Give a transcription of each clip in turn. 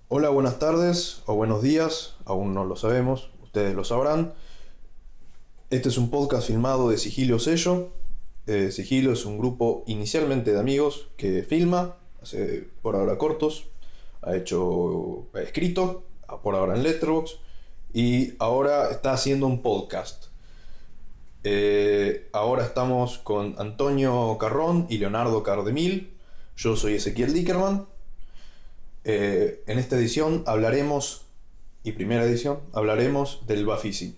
Hola, buenas tardes o buenos días, aún no lo sabemos, ustedes lo sabrán. Este es un podcast filmado de Sigilo Sello. Sigilo es un grupo inicialmente de amigos que filma, hace por ahora cortos, ha escrito, por ahora en Letterboxd, y ahora está haciendo un podcast. Ahora estamos con Antonio Carrón y Leonardo Cardemil. Yo soy Ezequiel Dickerman. En esta edición primera edición, hablaremos del Bafisi,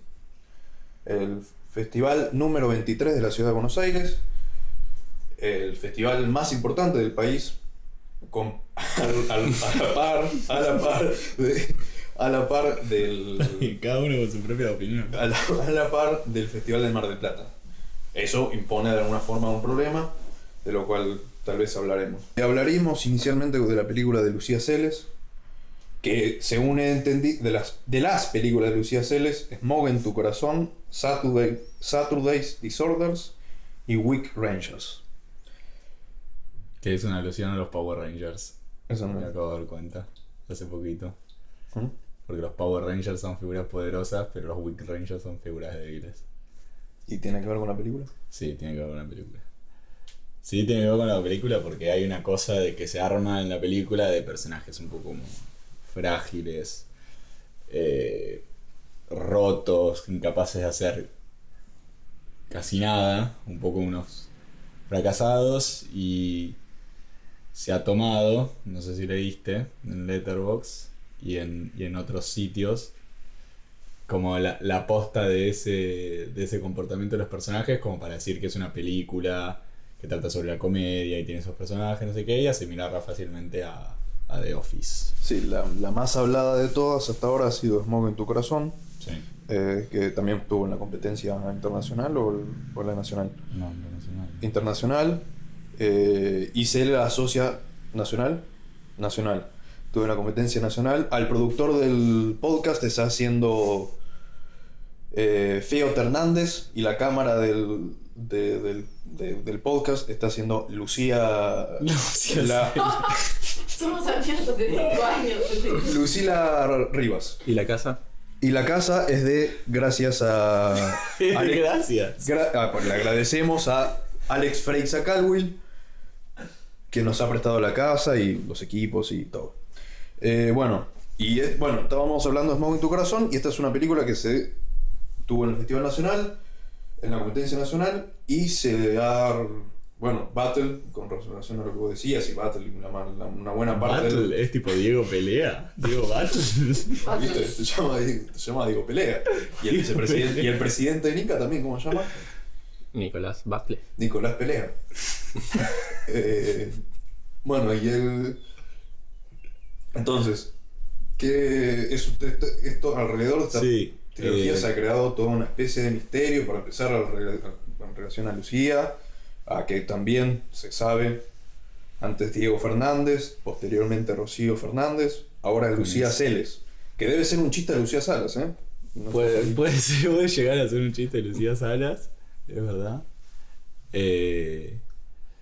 el festival número 23 de la ciudad de Buenos Aires, el festival más importante del país, a la par del Cada uno con su propia opinión. a la par del Festival del Mar del Plata. Eso impone de alguna forma un problema, de lo cual tal vez hablaremos. Hablaremos inicialmente de la película de Lucía Seles, que según he entendido, de las películas de Lucía Seles, Smog en tu corazón, Saturday's Disorders y Weak Rangers. Que es una alusión a los Power Rangers. Eso no Me me acabo de dar cuenta hace poquito. ¿Mm? Porque los Power Rangers son figuras poderosas, pero los Weak Rangers son figuras débiles. ¿Y tiene que ver con la película? Sí, tiene que ver con la película. Sí, tiene que ver con la película porque hay una cosa de que se arma en la película de personajes un poco como frágiles, rotos, incapaces de hacer casi nada, un poco unos fracasados, y se ha tomado, no sé si leíste, en Letterboxd y en otros sitios, como la posta de ese comportamiento de los personajes, como para decir que es una película que trata sobre la comedia y tiene esos personajes, no sé qué, y asimilarla fácilmente a The Office. Sí, la más hablada de todas hasta ahora ha sido Smog en tu corazón, Sí. que también estuvo en la competencia internacional o la nacional. No, internacional. Internacional, y se le asocia nacional. Tuve una competencia nacional. Al productor del podcast está haciendo Feo Hernández, y la cámara del podcast está haciendo Lucía. Somos amigos de 5 años. Lucila Rivas. ¿Y la casa? Y la casa es gracias a Gracias. pues le agradecemos a Alex Freixa Calwill, que nos ha prestado la casa y los equipos y todo. Bueno, estábamos hablando de Smog en tu corazón, y esta es una película que se tuvo en el Festival Nacional, en la competencia nacional, y se da, battle, con relación a lo que vos decías, y battle, una buena parte Battle es tipo Diego Pelea. Diego Battle. ¿Viste? Se llama Diego Pelea. Y el vicepresidente, y el presidente de Nica también, ¿cómo se llama? Nicolás Bacle. Nicolás Pelea. Entonces, ¿qué es esto alrededor de esta trilogía? Se ha creado toda una especie de misterio, para empezar, en relación a Lucía, a que también se sabe, antes Diego Fernández, posteriormente Rocío Fernández, ahora Lucía Seles, que debe ser un chiste de Lucía Salas, ¿eh? No sé. Puede llegar a ser un chiste de Lucía Salas, es verdad.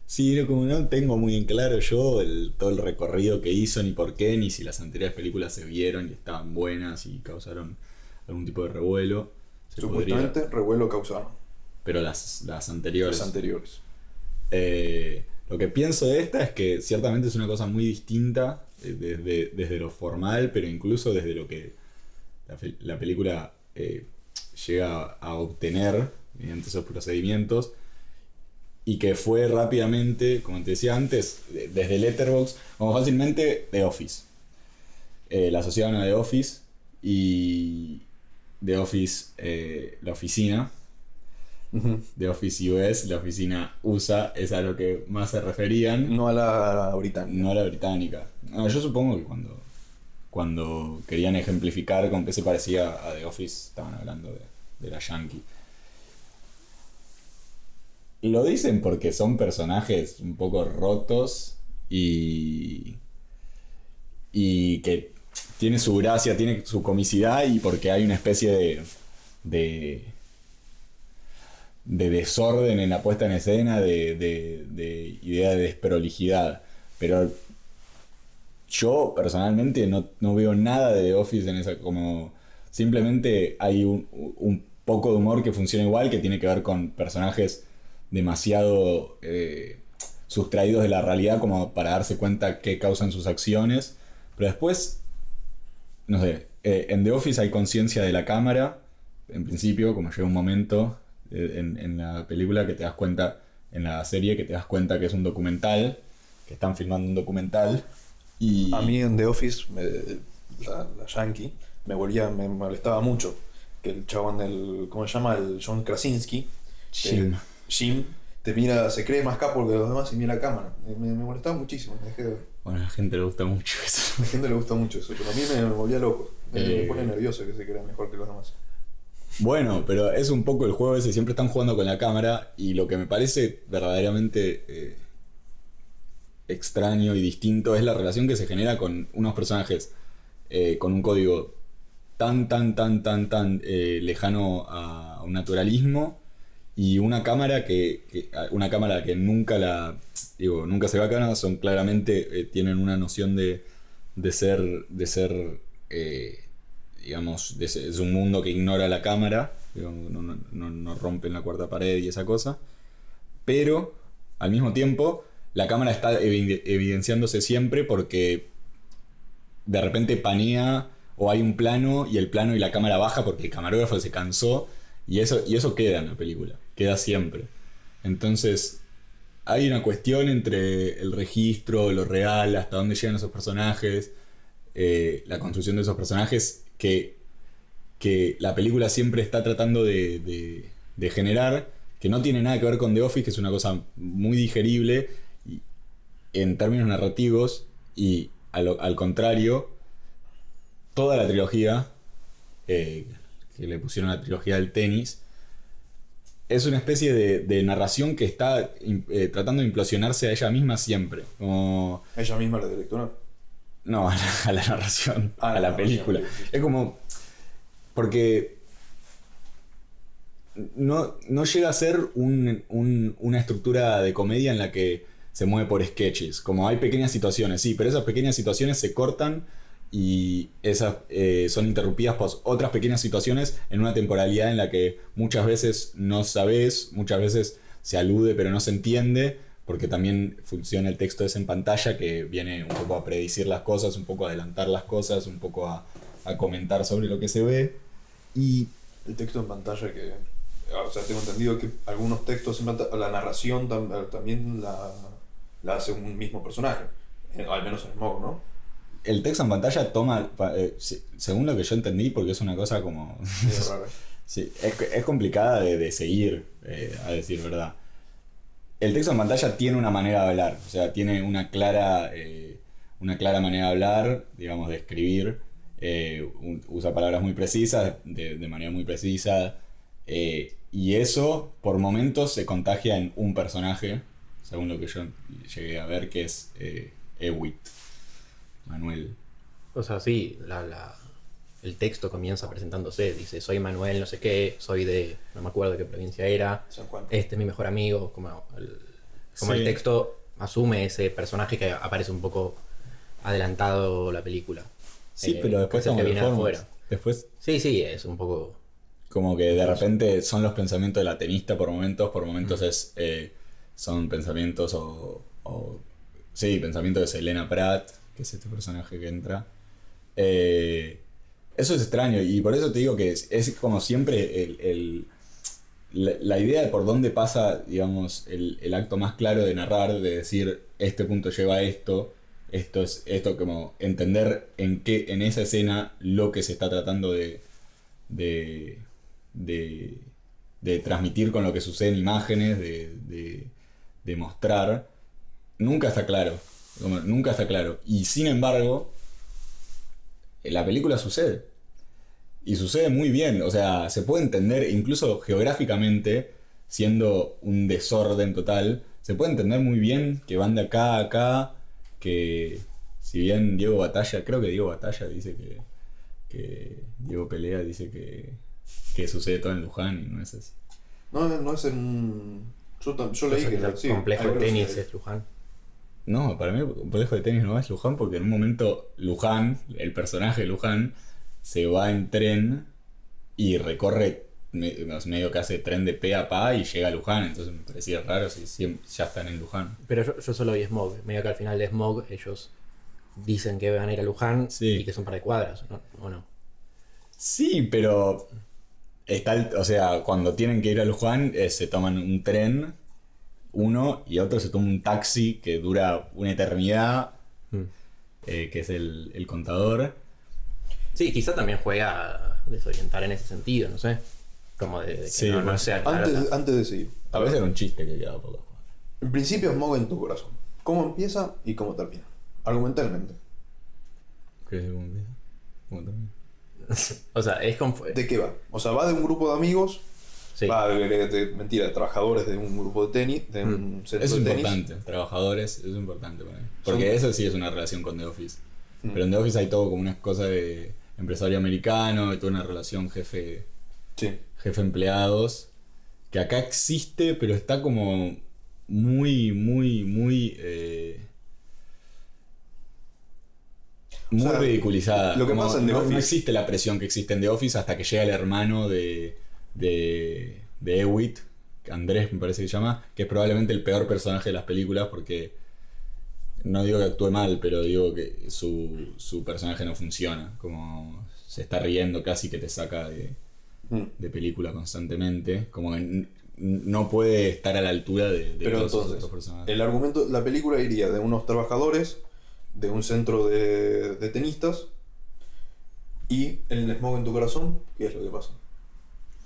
Sí, como no tengo muy en claro yo todo el recorrido que hizo, ni por qué, ni si las anteriores películas se vieron y estaban buenas y causaron algún tipo de revuelo. Supuestamente revuelo causaron. Pero las anteriores. Las anteriores. Lo que pienso de esta es que ciertamente es una cosa muy distinta desde lo formal, pero incluso desde lo que la película llega a obtener mediante esos procedimientos, y que fue rápidamente, como te decía antes, desde Letterboxd, como fácilmente The Office. La asociaban a The Office, y The Office, la oficina. The Office US, la oficina USA, es a lo que más se referían. No a la británica. No a la británica. No, yo supongo que cuando querían ejemplificar con qué se parecía a The Office, estaban hablando de la Yankee. Y lo dicen porque son personajes un poco rotos y que tiene su gracia, tiene su comicidad, y porque hay una especie de desorden en la puesta en escena, de idea de desprolijidad. Pero yo personalmente no veo nada de The Office en esa, como simplemente hay un poco de humor que funciona igual, que tiene que ver con personajes demasiado sustraídos de la realidad como para darse cuenta qué causan sus acciones, pero después, no sé, en The Office hay conciencia de la cámara, en principio, como llega un momento en la película que te das cuenta, en la serie que te das cuenta que es un documental, que están filmando un documental. Y A mí en The Office, la Yankee, me molestaba mucho que el chabón del, ¿cómo se llama? El John Krasinski, Jim, te mira, se cree más capo que los demás y mira la cámara. Me molestaba muchísimo. Bueno, a la gente le gusta mucho eso. A la gente le gusta mucho eso, pero a mí me volvía loco. Me pone nervioso que se crea mejor que los demás. Bueno, pero es un poco el juego ese, siempre están jugando con la cámara, y lo que me parece verdaderamente extraño y distinto es la relación que se genera con unos personajes con un código tan lejano a un naturalismo, y una cámara que nunca se va a cámara, son claramente tienen una noción de ser digamos, es un mundo que ignora la cámara, no rompen la cuarta pared y esa cosa, pero al mismo tiempo la cámara está evidenciándose siempre porque de repente panea o hay un plano y el plano y la cámara baja porque el camarógrafo se cansó, y eso queda en la película, queda siempre. Entonces hay una cuestión entre el registro, lo real, hasta dónde llegan esos personajes, la construcción de esos personajes que la película siempre está tratando de generar, que no tiene nada que ver con The Office, que es una cosa muy digerible en términos narrativos, y al contrario, toda la trilogía, que le pusieron la trilogía del tenis, es una especie de narración que está tratando de implosionarse a ella misma siempre. Como... ¿Ella misma la directora? No, a la narración, a la película. Es como... Porque no llega a ser una estructura de comedia en la que se mueve por sketches. Como hay pequeñas situaciones, sí, pero esas pequeñas situaciones se cortan y esas son interrumpidas por otras pequeñas situaciones en una temporalidad en la que muchas veces no sabes, muchas veces se alude pero no se entiende, porque también funciona el texto ese en pantalla, que viene un poco a predecir las cosas, un poco a adelantar las cosas, un poco a comentar sobre lo que se ve. Y el texto en pantalla que... O sea, tengo entendido que algunos textos en pantalla, la narración también la hace un mismo personaje. Al menos en Smoke, ¿no? El texto en pantalla toma, según lo que yo entendí, porque es una cosa como... Es raro. Sí, es complicada de seguir, a decir verdad. El texto en pantalla tiene una manera de hablar, o sea, tiene una clara manera de hablar, digamos, de escribir. Usa palabras muy precisas, de manera muy precisa, y eso por momentos se contagia en un personaje, según lo que yo llegué a ver, que es Ewit, Manuel. O sea, sí, el texto comienza presentándose, dice, soy Manuel, no sé qué, soy no me acuerdo de qué provincia era, San Juan. este es mi mejor amigo, como Sí. el texto asume ese personaje que aparece un poco adelantado la película. Sí, pero después es el como que que viene formas. afuera. Después Sí, es un poco... como que de repente son los pensamientos de la tenista por momentos son pensamientos sí, pensamientos de Selena Pratt, que es este personaje que entra. Eso es extraño, y por eso te digo que es como siempre la idea de por dónde pasa, digamos, el acto más claro de narrar, de decir, este punto lleva a esto es esto, como entender en esa escena lo que se está tratando de transmitir con lo que sucede en imágenes, de mostrar, nunca está claro. Nunca está claro. Y sin embargo, en la película sucede. Y sucede muy bien. O sea, se puede entender, incluso geográficamente, siendo un desorden total, se puede entender muy bien que van de acá a acá, que si bien Diego Batalla, creo que Diego Batalla dice que Diego Pelea dice que sucede todo en Luján, y no es así. No es en... Yo leí que el sí, complejo hay de varios tenis ahí. es Luján. No, para mí el complejo de tenis no es Luján porque en un momento Luján, el personaje de Luján, se va en tren y recorre medio que hace tren de pe a pa y llega a Luján, entonces me parecía raro si ya están en Luján. Pero yo solo vi Smog. Medio que al final de Smog ellos dicen que van a ir a Luján Sí. y que son un par de cuadras, ¿no? ¿O no? Sí, pero o sea, cuando tienen que ir a Luján se toman un tren, uno, y otro se toma un taxi que dura una eternidad, que es el contador. Sí, quizá también juega a desorientar en ese sentido, no sé. Como de que Sí, no pues, sea claro. Antes de seguir. A veces era un chiste que quedaba poco. En principio, Smog en tu corazón. ¿Cómo empieza y cómo termina? Argumentalmente. ¿Crees que cómo empieza? ¿Cómo termina? O sea, es como... ¿De qué va? O sea, va de un grupo de amigos. Sí. Va mentira, de trabajadores de un grupo de tenis, de un centro Eso es de tenis. importante, trabajadores, eso es importante para mí. Porque eso sí es una relación con The Office. Pero en The Office hay todo como una cosa de empresario americano, y toda una relación jefe Sí. empleados, que acá existe, pero está como muy O sea, ridiculizada. lo que Como pasa en The no Office- existe la presión que existe en The Office hasta que llega el hermano de Hewitt, Andrés me parece que se llama, que es probablemente el peor personaje de las películas porque no digo que actúe mal, pero digo que su personaje no funciona, como se está riendo casi que te saca de película constantemente, como que no puede estar a la altura de Pero todos esos entonces, otros personajes. el argumento, la película iría de unos trabajadores de un centro de tenistas y el Smog en tu corazón, ¿qué es lo que pasa?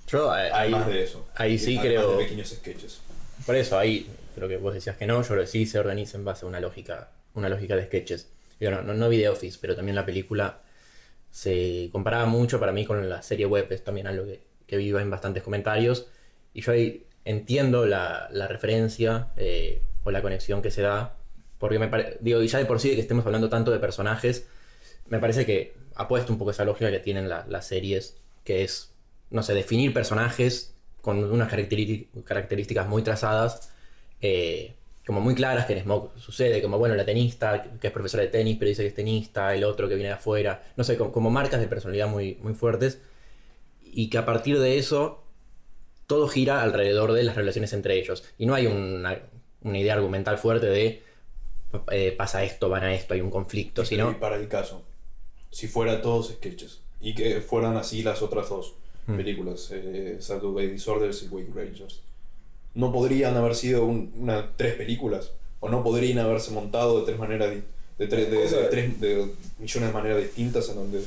Yo ahí, Además de eso. ahí sí Además creo... de pequeños sketches. Por eso, ahí creo que vos decías que no, yo creo que sí se organiza en base a una lógica de sketches. Digo, no vi The Office, pero también la película se comparaba mucho para mí con la serie web, es también algo que vi en bastantes comentarios. Y yo ahí entiendo la referencia o la conexión que se da, porque digo, y ya de por sí de que estemos hablando tanto de personajes, me parece que apuesta un poco esa lógica que tienen las series, que es, no sé, definir personajes con unas características muy trazadas, como muy claras, que en Smoke sucede, como bueno, la tenista, que es profesora de tenis, pero dice que es tenista, el otro que viene de afuera, no sé, como marcas de personalidad muy, muy fuertes, y que a partir de eso todo gira alrededor de las relaciones entre ellos, y no hay una idea argumental fuerte de pasa esto, van a esto, hay un conflicto, Y sino... para el caso, si fuera todos sketches y que fueran así las otras dos películas, Saturday Disorders y Wake Rangers, ¿no podrían haber sido tres películas? ¿O no podrían haberse montado de tres maneras, de millones de maneras distintas en donde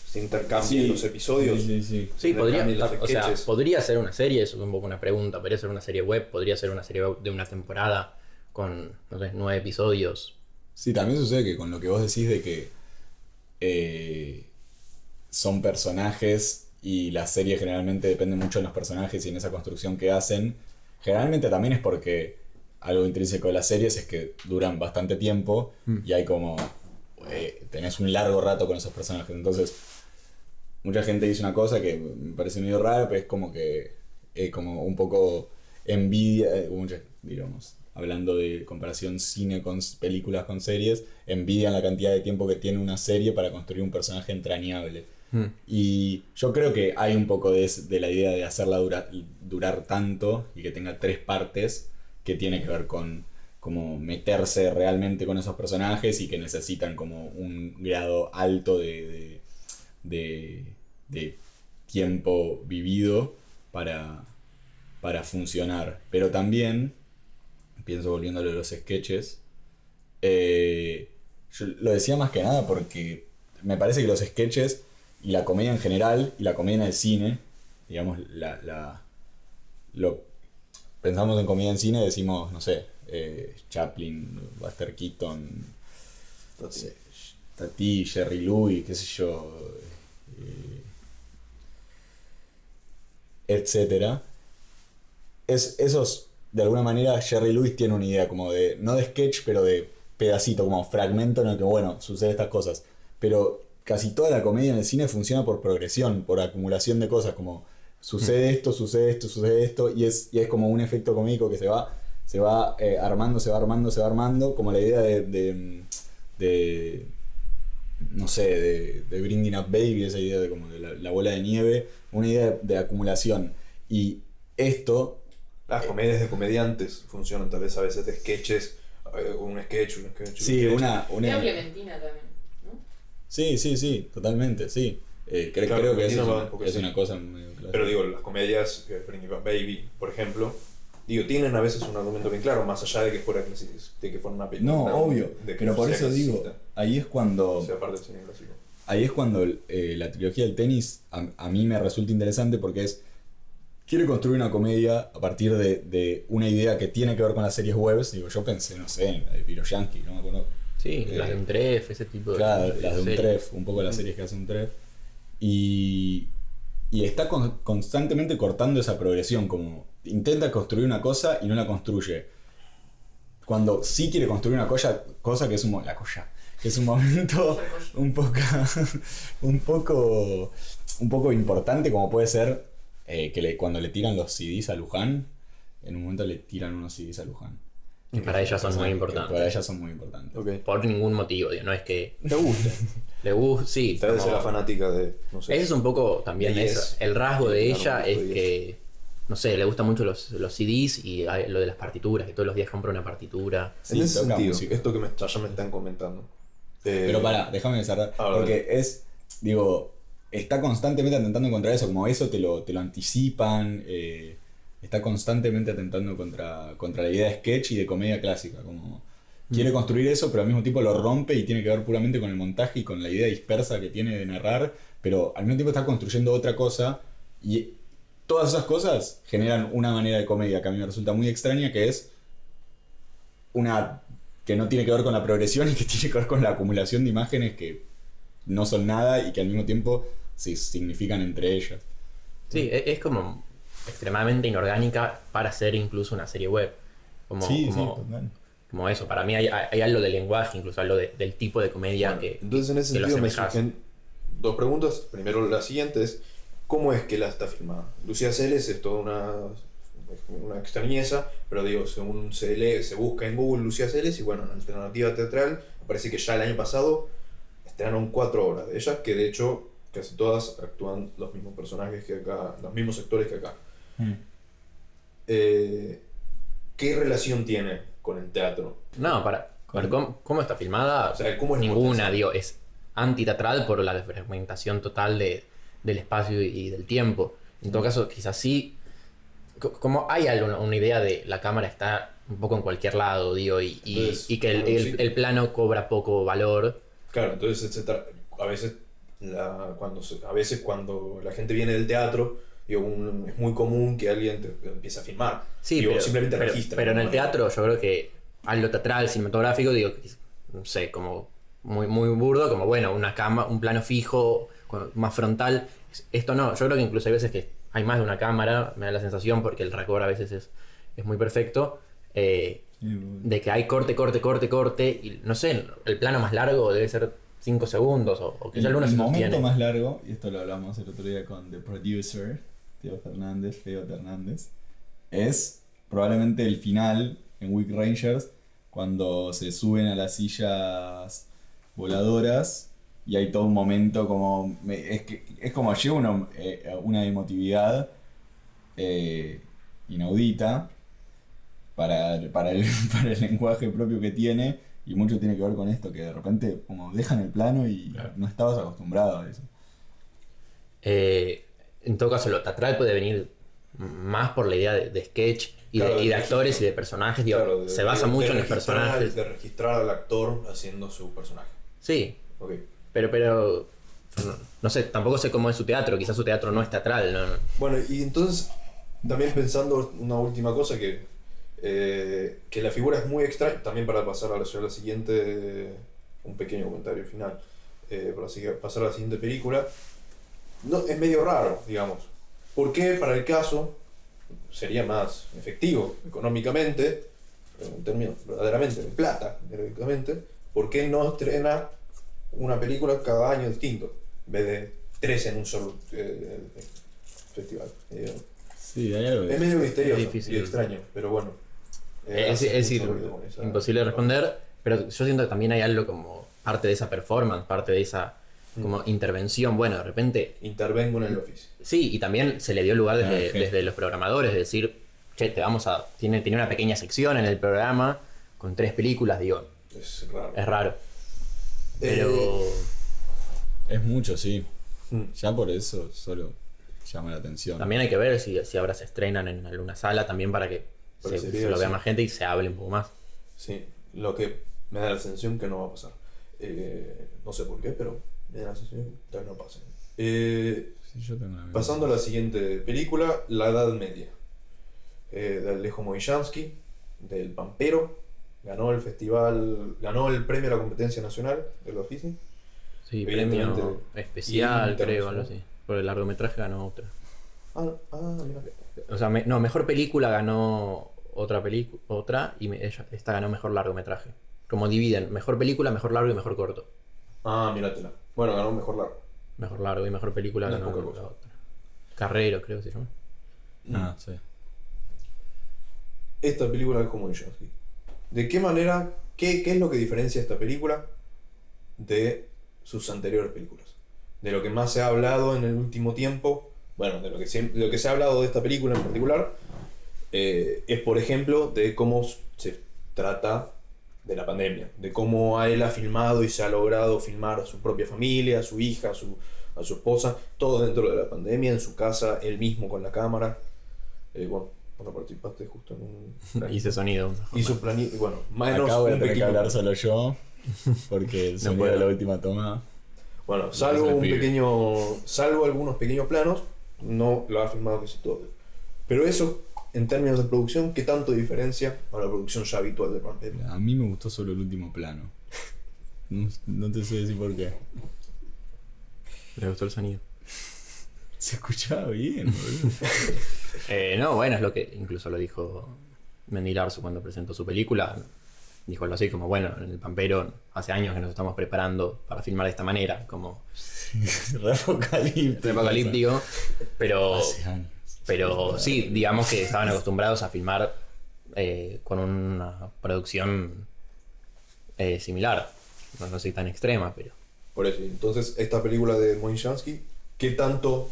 se intercambian los episodios? Sí. Sí, podría, Intercambian los o sea, sketches. podría ser una serie, eso es un poco una pregunta, podría ser una serie web, podría ser una serie web de una temporada con, no sé, 9 episodios. Sí, también sucede que con lo que vos decís de que son personajes y la serie generalmente depende mucho de los personajes y en esa construcción que hacen, generalmente también es porque algo intrínseco de las series es que duran bastante tiempo y hay como tenés un largo rato con esos personajes, entonces mucha gente dice una cosa que me parece medio rara, pero es como que como un poco envidia, digamos, hablando de comparación cine con películas con series, envidian la cantidad de tiempo que tiene una serie para construir un personaje entrañable. Y yo creo que hay un poco de la idea de hacerla durar tanto y que tenga 3 partes, que tiene que ver con como meterse realmente con esos personajes y que necesitan como un grado alto de tiempo vivido para funcionar. Pero también, pienso volviendo a lo de los sketches, yo lo decía más que nada porque me parece que los sketches y la comedia en general y la comedia en el cine, digamos, pensamos en comedia en cine, decimos, no sé, Chaplin, Buster Keaton, Tati, Jerry Lewis, qué sé yo, etcétera. Esos, de alguna manera, Jerry Lewis tiene una idea como de, no de sketch, pero de pedacito, como fragmento en el que, bueno, suceden estas cosas. Pero casi toda la comedia en el cine funciona por progresión, por acumulación de cosas, como sucede esto, sucede esto, sucede esto, y es como un efecto cómico que se va. se va armando, se va armando, se va armando, como la idea de no sé, de Bringing Up Baby, esa idea de como de la bola de nieve, una idea de acumulación. Y esto... Las comedias de comediantes funcionan tal vez a veces de sketches, un sketch. Sí, Era Clementina también, ¿no? Sí, totalmente, sí. Claro, creo que Clementina eso va un poco es así. una cosa medio clásica. Pero digo, las comedias, Bringing Up Baby, por ejemplo, tienen a veces un argumento bien claro, más allá de que fuera una película. No, obvio, de que pero por sea eso digo, clasicista, ahí es cuando... sea parte del cine clásico. Ahí es cuando la trilogía del tenis a mí me resulta interesante porque quiere construir una comedia a partir de una idea que tiene que ver con las series webs. Digo, yo pensé, no sé, en la de Piroyansky, no me acuerdo. Sí, las de un tref, ese tipo de... Claro, las de un series. tref, un poco las series que hace un tref. Y está constantemente cortando esa progresión, como intenta construir una cosa y no la construye. Cuando sí quiere construir una cosa que es que es un momento un poco importante, como puede ser cuando le tiran los CDs a Luján. En un momento le tiran unos CDs a Luján. Que para ellas son muy Que importantes. para ellas son muy importantes. Ok. Por ningún motivo, digo, no es que ¿Te gusta? le gusta, sí. Tal vez como- era fanática de, no sé. Ese es un poco también De eso. Yes. El rasgo de Claro, ella un poco es de Yes. que, no sé, le gustan mucho los CDs y lo de las partituras, que todos los días compra una partitura. Sí, en ese toca sentido, música. esto que ya me están comentando. Pero pará, déjame cerrar. Ahora, Porque está constantemente atentando contra eso, como eso te lo anticipan, está constantemente atentando contra la idea de sketch y de comedia clásica, como quiere construir eso, pero al mismo tiempo lo rompe y tiene que ver puramente con el montaje y con la idea dispersa que tiene de narrar, pero al mismo tiempo está construyendo otra cosa y todas esas cosas generan una manera de comedia que a mí me resulta muy extraña, que es una que no tiene que ver con la progresión y que tiene que ver con la acumulación de imágenes que no son nada y que al mismo tiempo se significan entre ellas. Sí, es como extremadamente inorgánica para ser incluso una serie web. total. Como eso, para mí hay algo de lenguaje, incluso algo del tipo de comedia bueno, que... entonces en ese que lo sentido me asemejas. surgen dos preguntas. Primero la siguiente es, ¿cómo es que la está filmada? Lucía Celes es toda una extrañeza, pero digo, según se busca en Google Lucía Celes y bueno, en alternativa teatral, parece que ya el año pasado estrenaron 4 obras de ellas, que de hecho casi todas actúan los mismos personajes que acá, los mismos actores que acá. ¿Qué relación tiene con el teatro? No, para cómo está filmada, O sea, ¿cómo es la ninguna, potencia? digo, es antiteatral por la fragmentación total del espacio y del tiempo. En todo caso, quizás sí, como hay algo, una idea de la cámara está un poco en cualquier lado, digo, Entonces, y que claro, sí. el plano cobra poco valor. Claro, entonces a veces cuando la gente viene del teatro, digo, es muy común que alguien te empiece a filmar. Sí, Digo, pero, simplemente registra. pero en el ¿no? teatro yo creo que algo teatral, cinematográfico, digo, no sé, como muy, muy burdo, como bueno, un plano fijo, más frontal. Esto no, yo creo que incluso hay veces que hay más de una cámara, me da la sensación, porque el record a veces es muy perfecto, de que hay corte, y no sé, el plano más largo debe ser 5 segundos, o quizá algunos el se momento sostienen. más largo, y esto lo hablamos el otro día con The Producer, Feo Fernández, es probablemente el final en Week Rangers, cuando se suben a las sillas voladoras y hay todo un momento como... Es como lleva una emotividad inaudita para el lenguaje propio que tiene, y mucho tiene que ver con esto, que de repente como dejan el plano y Claro. no estabas acostumbrado a eso. En todo caso, lo teatral puede venir más por la idea de sketch y, Claro, de de actores registro. y de personajes. Digo, Claro, se basa mucho en los personajes. De registrar al actor haciendo su personaje. Sí, Ok. pero no sé, tampoco sé cómo es su teatro. Quizás su teatro no es teatral. No. Bueno, y entonces, también pensando una última cosa, que la figura es muy extraña, también para pasar a la siguiente, un pequeño comentario final, pasar a la siguiente película, no, es medio raro, digamos. ¿Por qué para el caso sería más efectivo económicamente, en términos verdaderamente de plata, directamente, por qué no estrena una película cada año distinto, en vez de 3 en un solo festival? Sí, hay algo Es medio misterioso Es difícil. y extraño, pero bueno. Es imposible de responder, pero yo siento que también hay algo como parte de esa performance, parte de esa como intervención. Bueno, de repente... Intervengo en el Office. Sí, y también se le dio lugar desde, sí. desde los programadores, de decir, che, tiene una pequeña sección en el programa con 3 películas, digo, Es raro. es raro. Pero... Es mucho, sí. Mm. Ya por eso solo llama la atención. También hay que ver si ahora se estrenan en alguna sala también para que Para se que lo vea sí. más gente y se hable un poco más. Sí, lo que me da la sensación que no va a pasar. No sé por qué, pero me da la sensación que no pasa. Sí, yo tengo una misma. Pasando a la siguiente película, La Edad Media, de Alejo Moishansky, del Pampero. Ganó el premio a la competencia nacional del Office. Sí, Evidentemente, premio especial, y creo, algo internacional. así. Por el largometraje ganó otra. Mira. O sea, mejor película ganó otra y esta ganó mejor largometraje. Como dividen, mejor película, mejor largo y mejor corto. Míratela. Bueno, ganó mejor largo. Mejor largo y mejor película No es ganó poca la cosa. otra. Carrero, creo que se llama. Ah, sí. Esta película es como Moishansky. ¿De qué manera, qué es lo que diferencia esta película de sus anteriores películas? De lo que más se ha hablado en el último tiempo, bueno, de lo que se ha hablado de esta película en particular, es por ejemplo de cómo se trata de la pandemia, de cómo él ha filmado y se ha logrado filmar a su propia familia, a su hija, a su esposa, todo dentro de la pandemia, en su casa, él mismo con la cámara. Bueno, participaste justo en un... Hice sonido. Hizo bueno, más o menos Acá voy a un tener que pequeño... hablar solo yo. Porque el sonido puedo. de la última toma. Bueno, salvo el un pibe. salvo algunos pequeños planos, no lo ha filmado casi todo. Pero eso, en términos de producción, ¿qué tanto diferencia a la producción ya habitual de Pandemia? A mí me gustó solo el último plano. No te sé decir por qué. Le gustó el sonido. Se escuchaba bien, boludo. No, bueno, es lo que incluso lo dijo Mendy Larso cuando presentó su película. Dijo algo así como, bueno, en el Pampero hace años que nos estamos preparando para filmar de esta manera, como Re apocalíptico. apocalíptico, pero Hace años. Pero sí, digamos que estaban acostumbrados a filmar con una producción similar. No soy tan extrema, pero... Por eso, entonces, esta película de Moishansky, ¿qué tanto,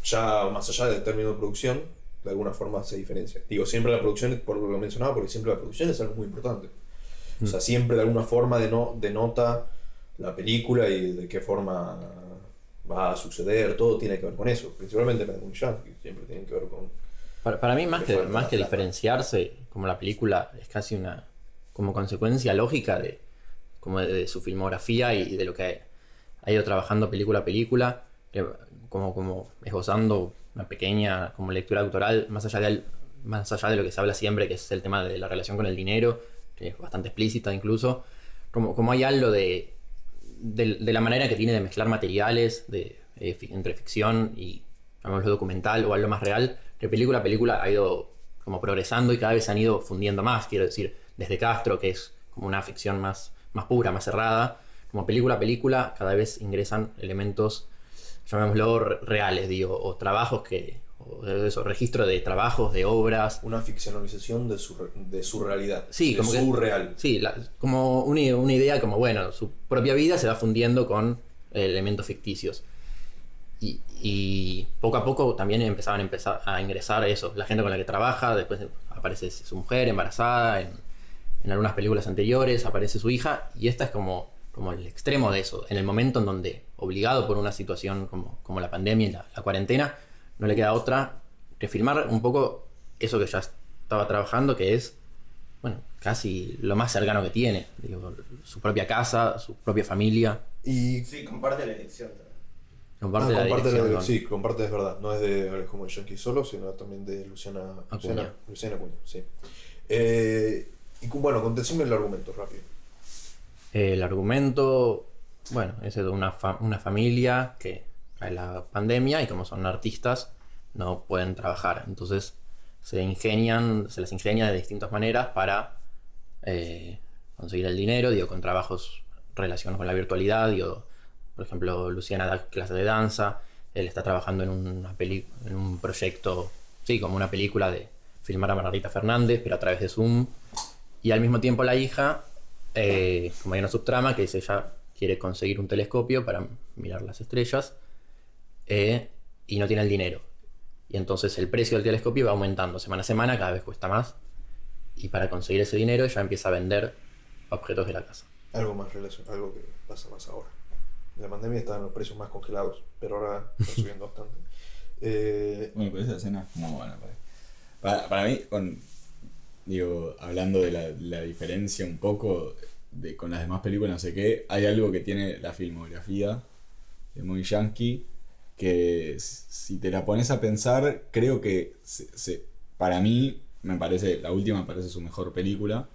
ya más allá del término de producción, de alguna forma se diferencia? Digo, siempre la producción, por lo mencionaba, porque siempre la producción es algo muy importante. O sea, siempre de alguna forma denota la película y de qué forma va a suceder, todo tiene que ver con eso. Principalmente la de Moishansky, siempre tiene que ver con... Para mí, más Le que falta la plata. diferenciarse, como la película es casi una como consecuencia lógica de su filmografía y de lo que ha ido trabajando película a película, como esbozando una pequeña como lectura autoral, más allá de lo que se habla siempre, que es el tema de la relación con el dinero, que es bastante explícita incluso, como hay algo de la manera que tiene de mezclar materiales entre ficción y, llamémoslo, documental o algo más real, que película a película ha ido como progresando y cada vez se han ido fundiendo más, quiero decir, desde Castro, que es como una ficción más pura, más cerrada, como película a película cada vez ingresan elementos, llamémoslo, reales, digo, o trabajos registro de trabajos, de obras. Una ficcionalización de su realidad. Sí, de como su que, real. Sí, como una idea como, bueno, su propia vida se va fundiendo con elementos ficticios. Y poco a poco también empezaban a ingresar eso, la gente con la que trabaja, después aparece su mujer embarazada, en algunas películas anteriores aparece su hija, y esta es como el extremo de eso, en el momento en donde, obligado por una situación como la pandemia y la cuarentena, no le queda otra que filmar un poco eso que ya estaba trabajando, que es, bueno, casi lo más cercano que tiene, digo, su propia casa, su propia familia. Y Sí, comparte la elección también. Comparte la dirección, sí, comparte, es verdad. No es de Alejo Moishansky solo, sino también de Luciana Acuña. Luciana Acuña, sí. Y bueno, contesime el argumento rápido. El argumento, bueno, es de una familia que cae la pandemia y como son artistas no pueden trabajar. Entonces se les ingenia de distintas maneras para conseguir el dinero, digo, con trabajos relacionados con la virtualidad. Digo, por ejemplo, Luciana da clases de danza, él está trabajando en un proyecto, sí, como una película filmar a Margarita Fernández, pero a través de Zoom. Y al mismo tiempo la hija, como hay una subtrama que dice ella quiere conseguir un telescopio para mirar las estrellas y no tiene el dinero. Y entonces el precio del telescopio va aumentando semana a semana, cada vez cuesta más. Y para conseguir ese dinero ella empieza a vender objetos de la casa. Algo más relacionado, algo que pasa más ahora. En la pandemia estaban los precios más congelados, pero ahora están subiendo bastante. Bueno, pero esa escena es muy buena. Para mí, hablando de la diferencia un poco con las demás películas, no sé qué, hay algo que tiene la filmografía de Muy Yankee que si te la pones a pensar, creo que para mí la última me parece su mejor película,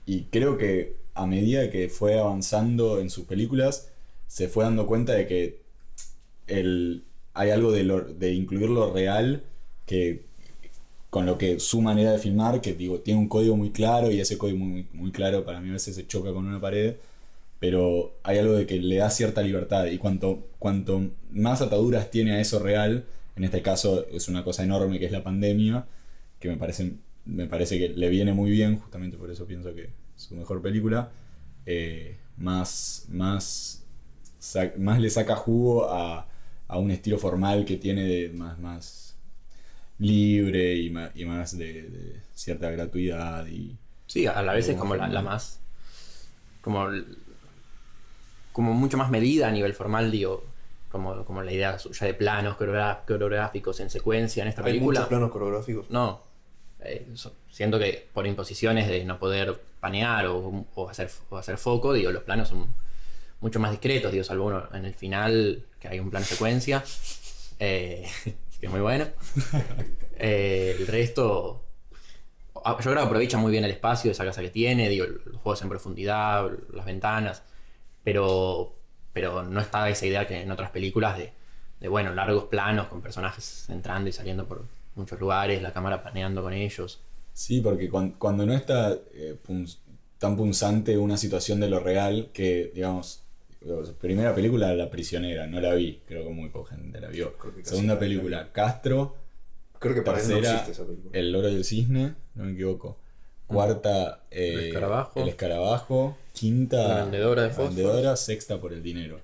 y creo que a medida que fue avanzando en sus películas se fue dando cuenta de que hay algo de incluir lo real que con lo que su manera de filmar, que digo, tiene un código muy claro, y ese código muy, muy claro para mí a veces se choca con una pared, pero hay algo de que le da cierta libertad, y cuanto más ataduras tiene a eso real, en este caso es una cosa enorme que es la pandemia, que me parece que le viene muy bien, justamente por eso pienso que es su mejor película, más le saca jugo a un estilo formal que tiene de más libre y más de cierta gratuidad. Sí, a la vez es como la más... Como mucho más medida a nivel formal, digo, como la idea suya de planos coreográficos en secuencia en esta película. ¿Hay muchos planos coreográficos? No. Siento que por imposiciones de no poder panear o hacer foco, digo, los planos son mucho más discretos, digo, salvo uno en el final, que hay un plano secuencia, que es muy bueno. El resto, yo creo que aprovecha muy bien el espacio de esa casa que tiene, digo, los juegos en profundidad, las ventanas, pero no está esa idea que en otras películas de bueno, largos planos con personajes entrando y saliendo por muchos lugares, la cámara paneando con ellos. Sí, porque cuando no está tan punzante una situación de lo real, que digamos, primera película La Prisionera, no la vi, creo que muy poca gente la vio. Segunda película, Castro. Creo que para él no tercera, existe esa película. El Loro del Cisne, no me equivoco. Cuarta, El Escarabajo. Quinta, La Vendedora de Fósforos. Vendedora. Sexta, Por el Dinero.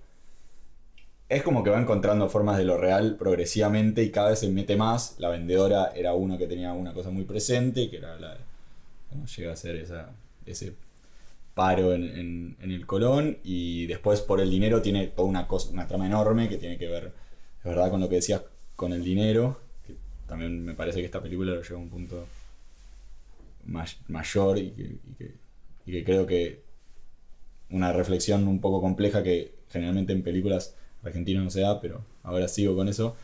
Es como que va encontrando formas de lo real progresivamente y cada vez se mete más. La Vendedora era uno que tenía una cosa muy presente, que era ¿cómo llega a ser ese paro en el Colón? Y después Por el Dinero tiene toda una trama enorme que tiene que ver, es verdad, con lo que decías, con el dinero, que también me parece que esta película lo lleva a un punto mayor y que creo que una reflexión un poco compleja que generalmente en películas argentinas no se da, pero ahora sigo con eso,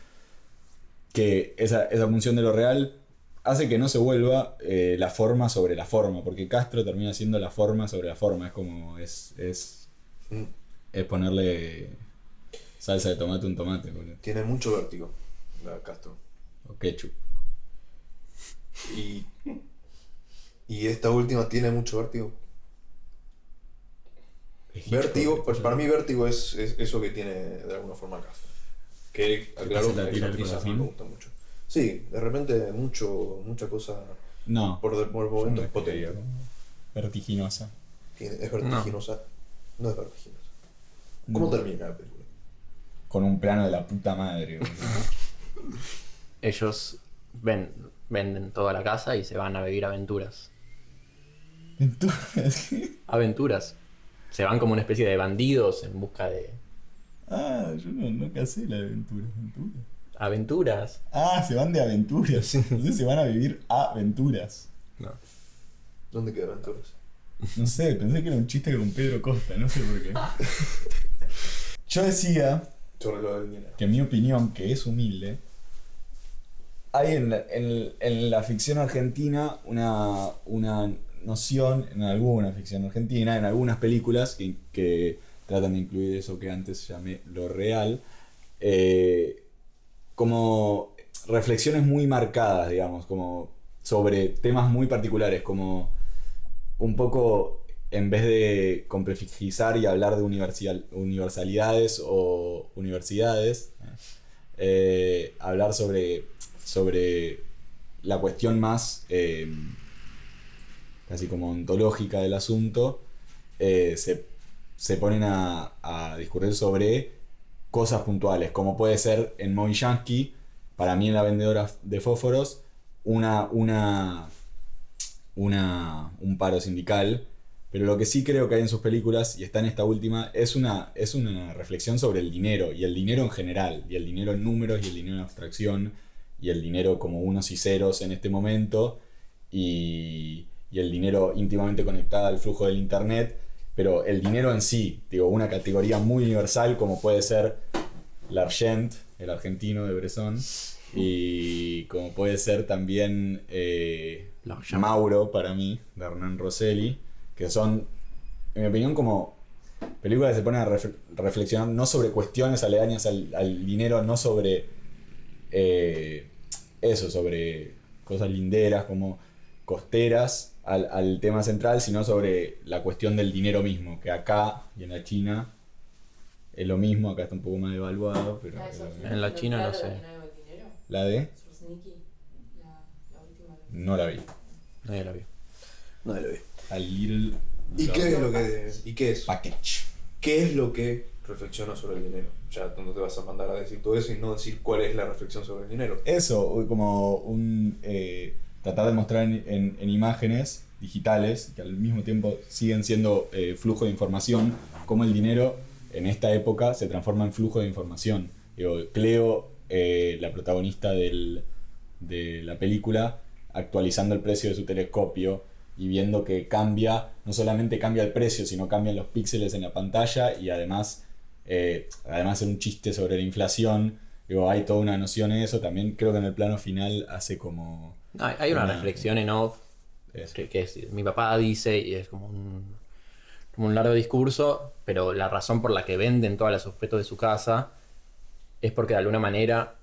que esa función de lo real hace que no se vuelva la forma sobre la forma, porque Castro termina siendo la forma sobre la forma, es como es ponerle salsa de tomate a un tomate, boludo. Tiene mucho vértigo la Castro. O ketchup. Y esta última tiene mucho vértigo. Vértigo, pues para mí vértigo es eso que tiene de alguna forma Castro. Que claro, te tira el a mí corazón? me gusta mucho. Sí, de repente mucha cosa No. por momentos Yo potente. como vertiginosa. Es vertiginosa. No es vertiginosa. ¿Cómo termina la película? Con un plano de la puta madre, boludo. Ellos venden toda la casa y se van a vivir aventuras. Entonces, Aventuras. Se van como una especie de bandidos en busca de yo no casé la aventura. aventuras. Se van de aventuras. Entonces se van a vivir aventuras. No. ¿Dónde quedan aventuras? No sé, pensé que era un chiste con Pedro Costa, no sé por qué. Yo decía Sobre lo del dinero. que en mi opinión, que es humilde, hay en la ficción argentina una noción, en alguna ficción argentina, en algunas películas que tratan de incluir eso que antes llamé lo real, como reflexiones muy marcadas, digamos, como sobre temas muy particulares, como un poco, en vez de complejizar y hablar de universalidades o universidades, hablar sobre la cuestión más casi como ontológica del asunto, se ponen a discurrir sobre cosas puntuales, como puede ser en Moishansky, para mí en La vendedora de fósforos, un paro sindical. Pero lo que sí creo que hay en sus películas, y está en esta última, es una reflexión sobre el dinero, y el dinero en general, y el dinero en números, y el dinero en abstracción, y el dinero como unos y ceros en este momento, y el dinero íntimamente conectado al flujo del internet, pero el dinero en sí, digo, una categoría muy universal como puede ser L'Argent, el argentino de Bresson, y como puede ser también Mauro, para mí, de Hernán Rosselli, que son, en mi opinión, como películas que se ponen a reflexionar no sobre cuestiones aledañas al dinero, no sobre sobre cosas linderas como costeras al tema central, sino sobre la cuestión del dinero mismo, que acá y en la China es lo mismo, acá está un poco más devaluado, pero En la China no sé. la de no la vi. Nadie la vio. No lo vi. A Little ¿Y qué es lo que y qué es? Package. ¿Qué es lo que reflexiona sobre el dinero? Ya no te vas a mandar a decir todo eso y no decir cuál es la reflexión sobre el dinero. Eso, como un tratar de mostrar en imágenes digitales que al mismo tiempo siguen siendo flujo de información, cómo el dinero en esta época se transforma en flujo de información. Digo, Cleo, la protagonista de la película, actualizando el precio de su telescopio y viendo que no solamente cambia el precio, sino cambian los píxeles en la pantalla, y además hacer un chiste sobre la inflación. Digo, hay toda una noción en eso. También creo que en el plano final hace como... Hay una reflexión en off que es, mi papá dice, y es como un largo discurso, pero la razón por la que venden todos los objetos de su casa es porque de alguna manera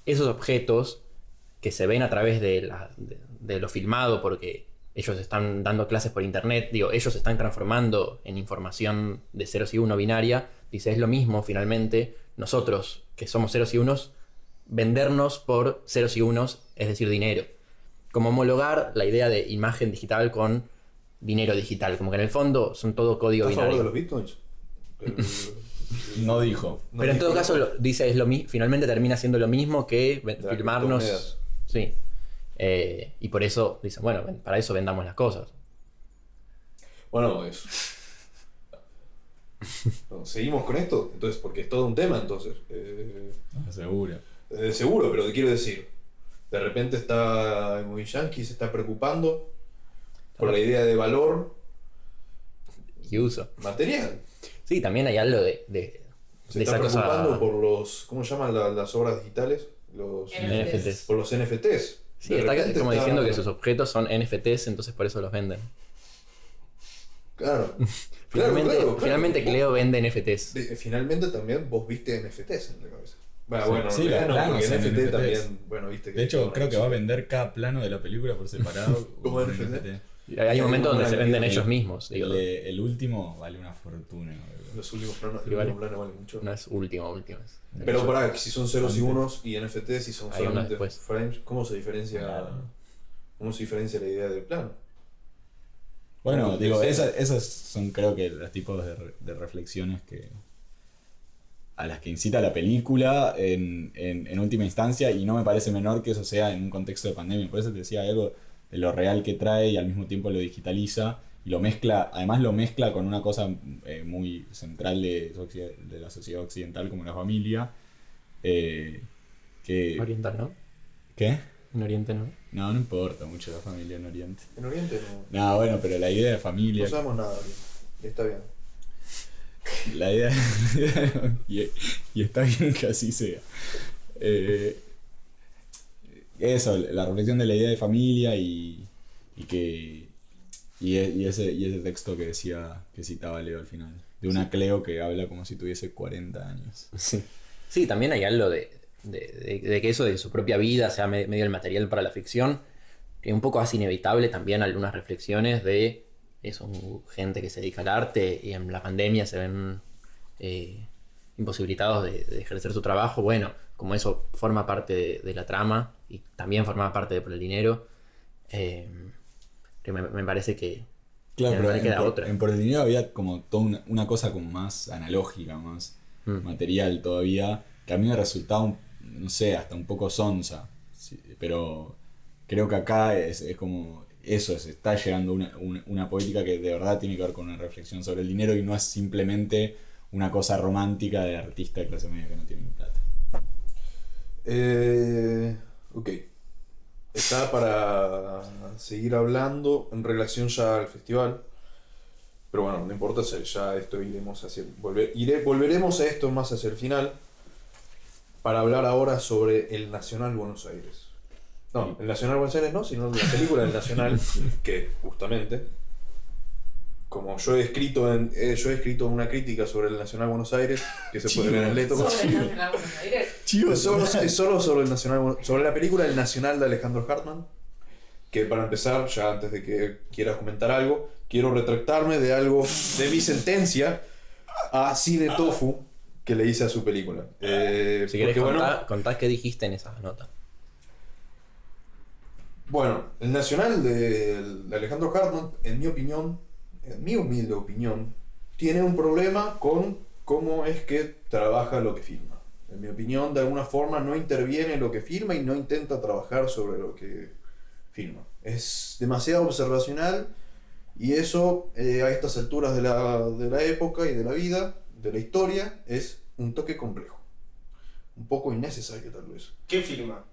esos objetos que se ven a través de lo filmado, porque ellos están dando clases por internet, digo, ellos se están transformando en información de ceros y uno binaria. Dice, es lo mismo finalmente nosotros que somos ceros y unos, vendernos por ceros y unos, es decir, dinero. Como homologar la idea de imagen digital con dinero digital, como que en el fondo son todo código ¿Estás a binario. favor de los bitcoins? No dijo. Pero en todo caso dice, finalmente termina siendo lo mismo que filmarnos. criptomonedas. Sí. Y por eso dicen, bueno, para eso vendamos las cosas. Bueno, seguimos con esto, entonces, porque es todo un tema, entonces. Seguro. Seguro, pero te quiero decir, de repente está muy yankee, se está preocupando por la idea de valor Y uso. material. Sí, también hay algo de Se esa está cosa. preocupando por los, ¿cómo se llaman las obras digitales? Los NFTs. por los NFTs. Sí, De está repente como diciendo que sus objetos son NFTs, entonces por eso los venden. Claro. Finalmente Vos- Cleo vende NFTs. Finalmente también vos viste NFTs en la cabeza. Sí, Bueno, sí, en realidad los no, planos porque son NFT NFTs. también, bueno, viste que... De hecho, creo que va a vender cada plano de la película por separado. ¿Como un NFT? Hay un momento donde una se venden idea. ellos mismos. Digo, El último vale una fortuna. Los últimos planos, Sí, el vale. último plano vale mucho. no es último. Pero pará, si son ceros y unos y NFTs, si son Hay uno solamente después. frames, ¿cómo se diferencia la idea del plano? Bueno, Como digo, que sí. esas son creo que los tipos de reflexiones a las que incita la película en última instancia, y no me parece menor que eso sea en un contexto de pandemia. Por eso te decía algo de lo real que trae y al mismo tiempo lo digitaliza y lo mezcla con una cosa muy central de la sociedad occidental como la familia. Que, Oriental, ¿no? ¿Qué? En Oriente, ¿no? No importa mucho la familia en Oriente. En Oriente no, No, bueno, pero la idea de familia... no sabemos nada bien. Está bien. La idea y está bien que así sea. Eso, la reflexión de la idea de familia y ese texto que citaba Leo al final, de una Cleo que habla como si tuviese 40 años. Sí. Sí, también hay algo de que eso de su propia vida sea medio el material para la ficción, que un poco hace inevitable también algunas reflexiones de eso, gente que se dedica al arte, y en la pandemia se ven imposibilitados de ejercer su trabajo, bueno, como eso forma parte de la trama y también forma parte de por el dinero, me parece que Claro, no pero le queda otra. Por el dinero había como toda una cosa como más analógica, más material todavía, que a mí me resultaba, no sé, hasta un poco sonsa. Sí, pero creo que acá es como eso, se está llegando una poética que de verdad tiene que ver con una reflexión sobre el dinero y no es simplemente una cosa romántica de artista de clase media que no tiene plata. Ok. Está para seguir hablando en relación ya al festival. Pero bueno, no importa, ya esto iremos hacia. Volveremos a esto más hacia el final. Para hablar ahora sobre el Nacional Buenos Aires. No, el Nacional Buenos Aires no, sino la película del Nacional, que justamente, como yo he escrito una crítica sobre el Nacional Buenos Aires, que se puede ver en el Letterboxd. ¿Sobre el Nacional Buenos Aires? Es solo sobre el Nacional, sobre la película El Nacional de Alejandro Hartman, que para empezar, ya antes de que quieras comentar algo, quiero retractarme de algo, de mi sentencia a Cine Tofu que le hice a su película. Si querés contá qué dijiste en esa nota. Bueno, el Nacional de Alejandro Hartman, en mi opinión, en mi humilde opinión, tiene un problema con cómo es que trabaja lo que filma. En mi opinión, de alguna forma no interviene en lo que filma y no intenta trabajar sobre lo que filma. Es demasiado observacional y eso, a estas alturas de la época y de la vida, de la historia, es un toque complejo. Un poco innecesario tal vez. ¿Qué filma?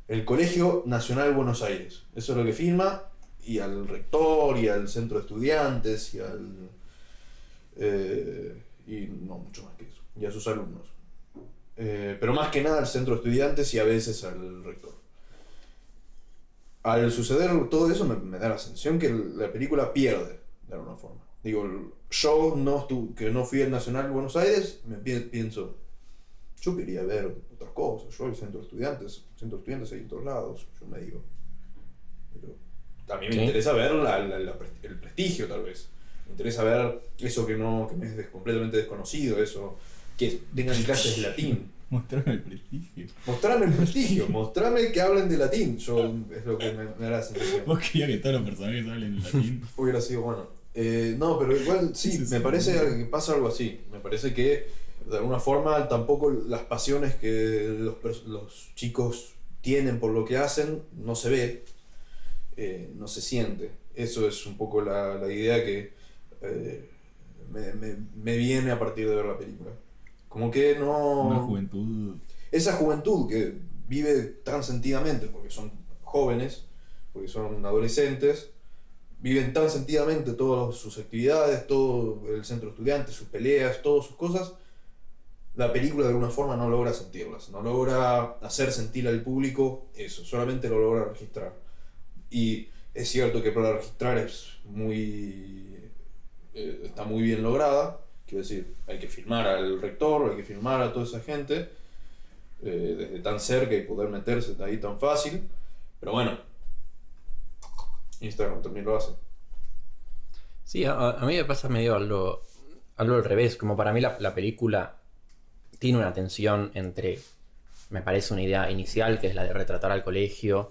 El Colegio Nacional Buenos Aires. Eso es lo que filma. Y al rector, y al centro de estudiantes, y y no mucho más que eso. Y a sus alumnos. Pero más que nada al centro de estudiantes y a veces al rector. Al suceder todo eso me da la sensación que la película pierde, de alguna forma. Digo, yo que no fui al Nacional Buenos Aires, pienso, yo quería ver otras cosas. Yo el centro de estudiantes hay en todos lados, yo me digo. Pero también me interesa ver el prestigio, tal vez. Me interesa ver eso que me es completamente desconocido, eso que tengan clases de latín. Mostrame el prestigio. Mostrame el prestigio, mostrame que hablen de latín. Es lo que me da la sensación. ¿Vos querías que todos los personajes hablen de latín? Hubiera sido bueno. No, pero igual sí, me parece que pasa algo así. Me parece que de alguna forma tampoco las pasiones que los chicos tienen por lo que hacen no se ve, no se siente. Eso es un poco la idea que me viene a partir de ver la película. Como que no... Una juventud... Esa juventud que vive tan sentidamente, porque son jóvenes, porque son adolescentes, viven tan sentidamente todas sus actividades, todo el centro de estudiantes, sus peleas, todas sus cosas. La película de alguna forma no logra sentirlas, no logra hacer sentir al público eso, solamente lo logra registrar. Y es cierto que para registrar está muy bien lograda. Quiero decir, hay que filmar al rector, hay que filmar a toda esa gente desde tan cerca y poder meterse ahí tan fácil. Pero bueno, Instagram también lo hace. Sí, a mí me pasa medio algo al revés. Como para mí la película tiene una tensión entre, me parece una idea inicial, que es la de retratar al colegio,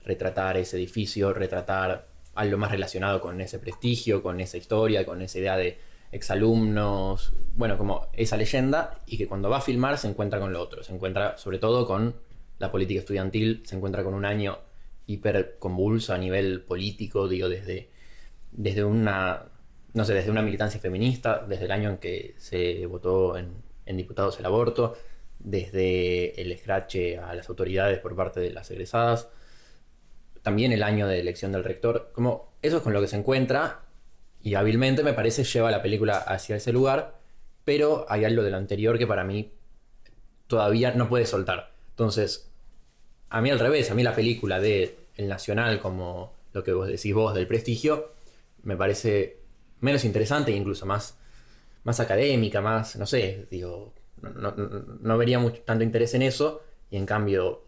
retratar ese edificio, retratar algo más relacionado con ese prestigio, con esa historia, con esa idea de exalumnos, bueno, como esa leyenda, y que cuando va a filmar se encuentra con lo otro, se encuentra sobre todo con la política estudiantil, se encuentra con un año hiper convulso a nivel político, digo, desde una militancia feminista, desde el año en que se votó en diputados el aborto, desde el escrache a las autoridades por parte de las egresadas, también el año de elección del rector, como eso es con lo que se encuentra. Y hábilmente, me parece, lleva la película hacia ese lugar, pero hay algo de lo anterior que para mí todavía no puede soltar. Entonces, a mí al revés, a mí la película de El Nacional, como lo que vos decís vos del prestigio, me parece menos interesante e incluso más académica, más, no sé, digo, no vería tanto interés en eso, y en cambio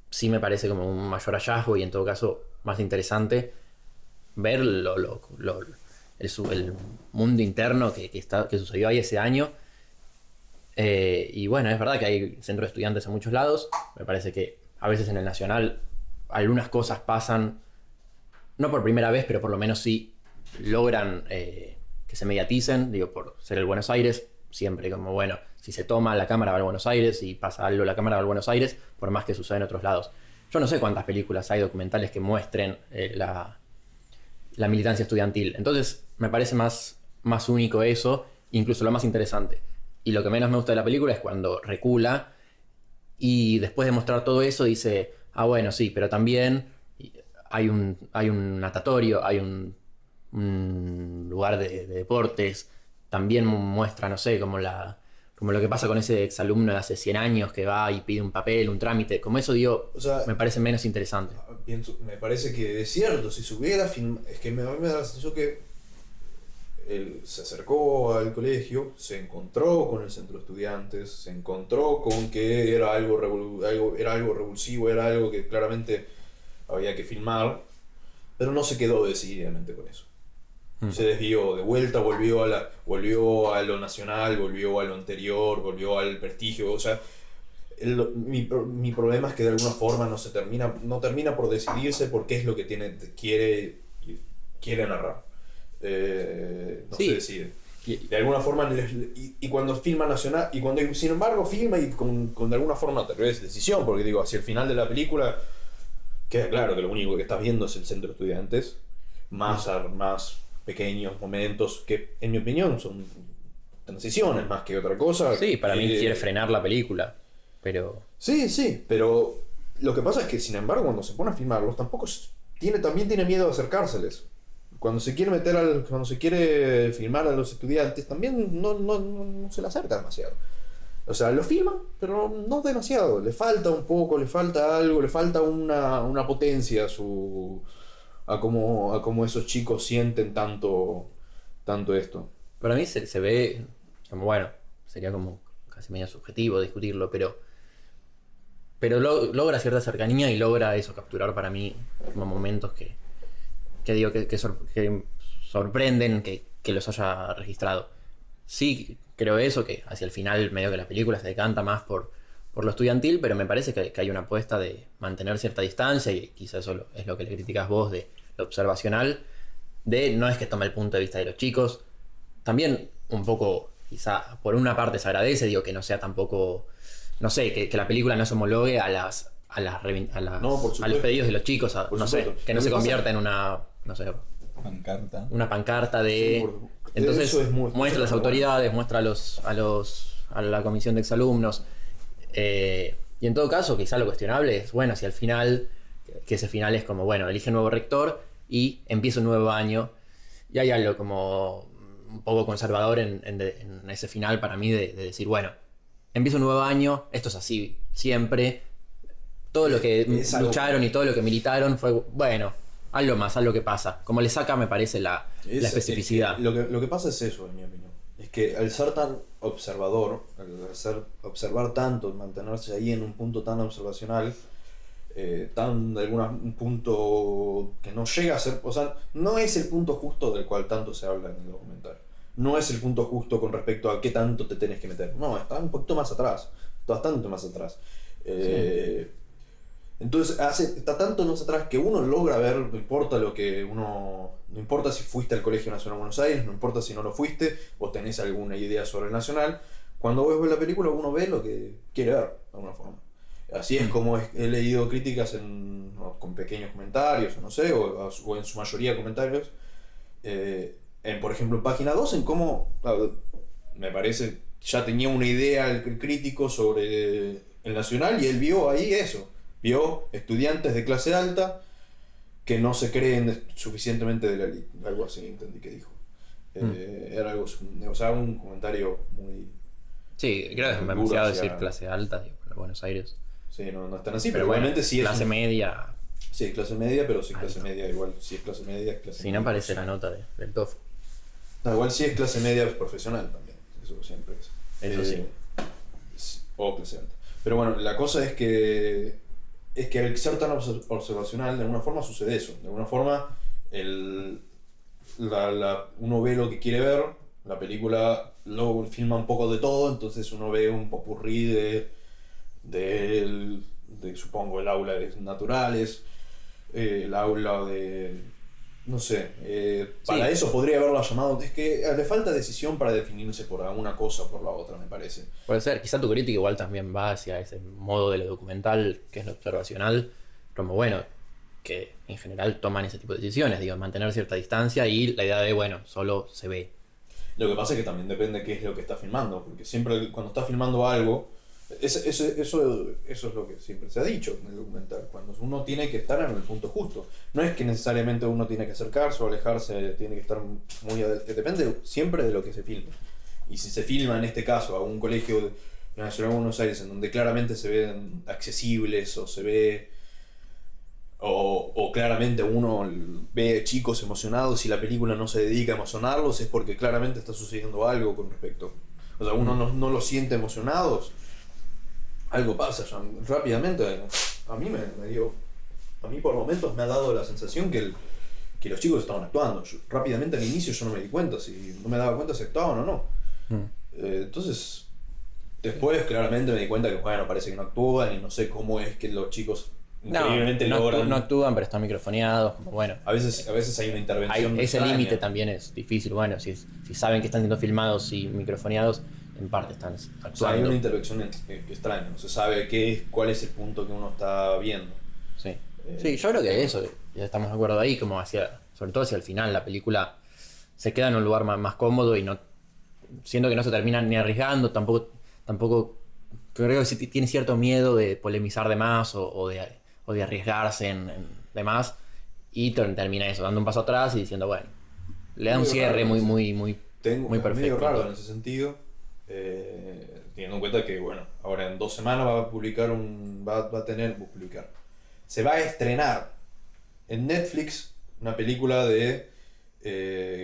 sí me parece como un mayor hallazgo y en todo caso más interesante ver el mundo interno que sucedió ahí ese año Y bueno, es verdad que hay centros de estudiantes en muchos lados. Me parece que a veces en el Nacional algunas cosas pasan, no por primera vez, pero por lo menos sí logran que se mediaticen, digo, por ser el Buenos Aires, siempre como, bueno, si se toma la cámara va al Buenos Aires, si pasa algo la cámara va al Buenos Aires, por más que suceda en otros lados. Yo no sé cuántas películas hay documentales que muestren la militancia estudiantil. Entonces, me parece más único eso, incluso lo más interesante. Y lo que menos me gusta de la película es cuando recula y después de mostrar todo eso dice, ah, bueno, sí, pero también hay un natatorio, hay un lugar de deportes. También muestra, no sé, como lo que pasa con ese exalumno de hace 100 años que va y pide un papel, un trámite. Como eso, digo, O sea, me parece menos interesante. me parece que es cierto, si se hubiera filmado, es que a mí me da la sensación que él se acercó al colegio, se encontró con el centro de estudiantes, se encontró con que era algo revulsivo, era algo que claramente había que filmar, pero no se quedó decididamente con eso. Se desvió de vuelta, volvió a lo nacional, volvió a lo anterior, volvió al prestigio. O sea, mi problema es que de alguna forma no termina por decidirse por qué es lo que quiere narrar. No Sí. se decide. De alguna forma, y cuando filma nacional, y cuando sin embargo filma y con de alguna forma tal vez decisión, porque digo, hacia el final de la película queda claro que lo único que estás viendo es el centro de estudiantes, más pequeños momentos que, en mi opinión, son transiciones más que otra cosa. Sí, para mí quiere frenar la película, pero... Sí, pero lo que pasa es que, sin embargo, cuando se pone a filmarlos, también tiene miedo de acercárseles. Cuando se quiere filmar a los estudiantes, también no se le acerca demasiado. O sea, lo filman, pero no demasiado. Le falta un poco, le falta algo, le falta una potencia a cómo esos chicos sienten tanto esto. Para mí se ve como, bueno, sería como casi medio subjetivo discutirlo, pero logra cierta cercanía y logra eso, capturar para mí como momentos que digo que sorprenden que los haya registrado. Sí, creo eso, que hacia el final medio que la película se decanta más por lo estudiantil, pero me parece que hay una apuesta de mantener cierta distancia, y quizás eso es lo que le criticas vos de lo observacional, de no es que tome el punto de vista de los chicos. También un poco, quizá por una parte se agradece, digo, que no sea tampoco, no sé, que la película no se homologue a los pedidos de los chicos, no sé, que no se convierta en una, no sé, una pancarta de... Sí, entonces muestra a las bueno. autoridades, muestra a la comisión de exalumnos, y en todo caso quizá lo cuestionable es, bueno, si al final, que ese final es como, bueno, elige un nuevo rector y empieza un nuevo año, y hay algo como un poco conservador en ese final para mí de decir, bueno, empieza un nuevo año, esto es así siempre, todo lo que lucharon y todo lo que militaron fue, bueno, hazlo más, haz lo que pasa. Como le saca, me parece, la especificidad. Lo que pasa es eso, en mi opinión. Es que al ser tan observador, observar tanto, mantenerse ahí en un punto tan observacional, un punto que no llega a ser, o sea, no es el punto justo del cual tanto se habla en el documental. No es el punto justo con respecto a qué tanto te tenés que meter. No, está un poquito más atrás, bastante más atrás. Entonces está tanto más atrás que uno logra ver, no importa si fuiste al Colegio Nacional de Buenos Aires, no importa si no lo fuiste, o tenés alguna idea sobre el Nacional, cuando vos ves la película uno ve lo que quiere ver, de alguna forma. Así es como he leído críticas con pequeños comentarios, o no sé, o en su mayoría comentarios, por ejemplo en página 2, en cómo, me parece, ya tenía una idea el crítico sobre el Nacional y él vio ahí eso. Vio estudiantes de clase alta que no se creen suficientemente de la élite. Algo así entendí que dijo. Era algo, o sea, un comentario muy... Sí, creo que es demasiado decir clase alta, digo, para Buenos Aires. Sí, no es tan así, pero igualmente bueno, sí es... Clase media... Sí, clase media, pero sí clase media igual. Si es clase media, es clase si media. no aparece la nota del TOEFL. No, igual sí es clase media profesional también. Eso siempre es. Eso sí. O clase alta. Pero bueno, la cosa es que al ser tan observacional, de alguna forma sucede eso. De alguna forma, uno ve lo que quiere ver, la película luego filma un poco de todo, entonces uno ve un popurrí de supongo, el aula de naturales, el aula de... No sé, para Sí. eso podría haberla llamado... Es que le falta decisión para definirse por alguna cosa o por la otra, me parece. Puede ser, quizá tu crítica igual también va hacia ese modo de lo documental, que es lo observacional, como bueno, que en general toman ese tipo de decisiones, digo, mantener cierta distancia y la idea de, bueno, solo se ve. Lo que pasa es que también depende de qué es lo que está filmando, porque siempre cuando está filmando algo, eso es lo que siempre se ha dicho en el documental, cuando uno tiene que estar en el punto justo. No es que necesariamente uno tiene que acercarse o alejarse, tiene que estar muy... Depende siempre de lo que se filme. Y si se filma en este caso a un colegio de la Nacional de Buenos Aires en donde claramente se ven accesibles o se ve... O claramente uno ve chicos emocionados y la película no se dedica a emocionarlos, es porque claramente está sucediendo algo con respecto. O sea, uno no los siente emocionados, algo pasa ya rápidamente. A mí me dio... A mí por momentos me ha dado la sensación que los chicos estaban actuando. Rápidamente al inicio yo no me di cuenta, si no me daba cuenta si actuaban o no. Entonces, después claramente me di cuenta que, bueno, parece que no actúan y no sé cómo es que los chicos increíblemente logran... no actúan, pero están microfoneados, como bueno. A veces hay una intervención Ese extraña. límite también es difícil, bueno, si saben que están siendo filmados y microfoneados, en parte están O sea, hay actuando. una intervención extraña, no se sabe cuál es el punto que uno está viendo. Sí. Sí, yo creo que eso, ya estamos de acuerdo ahí, como sobre todo hacia el final, la película se queda en un lugar más cómodo y no siento que no se termina ni arriesgando, tampoco creo que sí tiene cierto miedo de polemizar de más o de arriesgarse en de más y termina eso, dando un paso atrás y diciendo, bueno, le da un Medio cierre raro, muy, sí. muy, muy, muy Es perfecto. medio raro en ese sentido, teniendo en cuenta que, bueno, ahora en 2 semanas va a publicar se va a estrenar en Netflix una película de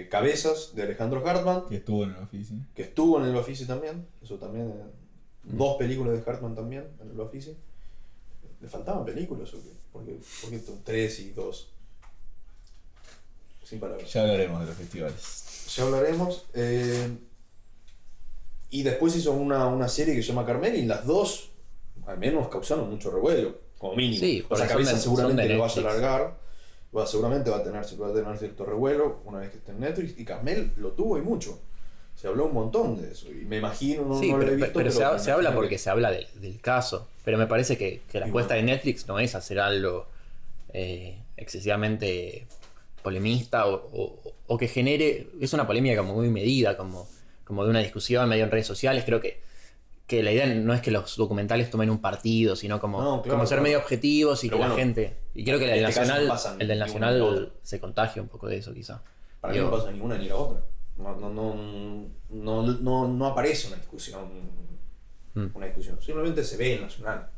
Cabezas de Alejandro Hartman, Que estuvo en el oficio. que estuvo en el Bafisi también, eso también, 2 películas de Hartman también en el Bafisi. ¿Le faltaban películas o qué? ¿Por qué 3 y 2? Sin palabras. Ya hablaremos de los festivales. Ya hablaremos. Y después hizo una serie que se llama Carmel y las 2 al menos causaron mucho revuelo, como mínimo. Sí, O sea, porque Cabeza son de seguramente lo vaya a Netflix. alargar, seguramente va a tener cierto revuelo una vez que esté en Netflix, y Carmel lo tuvo y mucho. Se habló un montón de eso, y me imagino, Sí, no lo he pero, visto, pero se, me se habla imagino porque se habla del caso. Pero me parece que la Y apuesta bueno. de Netflix no es hacer algo excesivamente polemista o que genere. Es una polémica como muy medida, como de una discusión medio en redes sociales. Creo que la idea no es que los documentales tomen un partido, sino como, No, claro, como ser claro. medio objetivos y Pero que la bueno, gente. Y creo que en el este caso Nacional, no pasa el del ni una ni la Nacional otra. se contagia un poco de eso, quizá. Para mí Digo, no pasa ni una ni la otra. No aparece una discusión. Simplemente se ve el Nacional.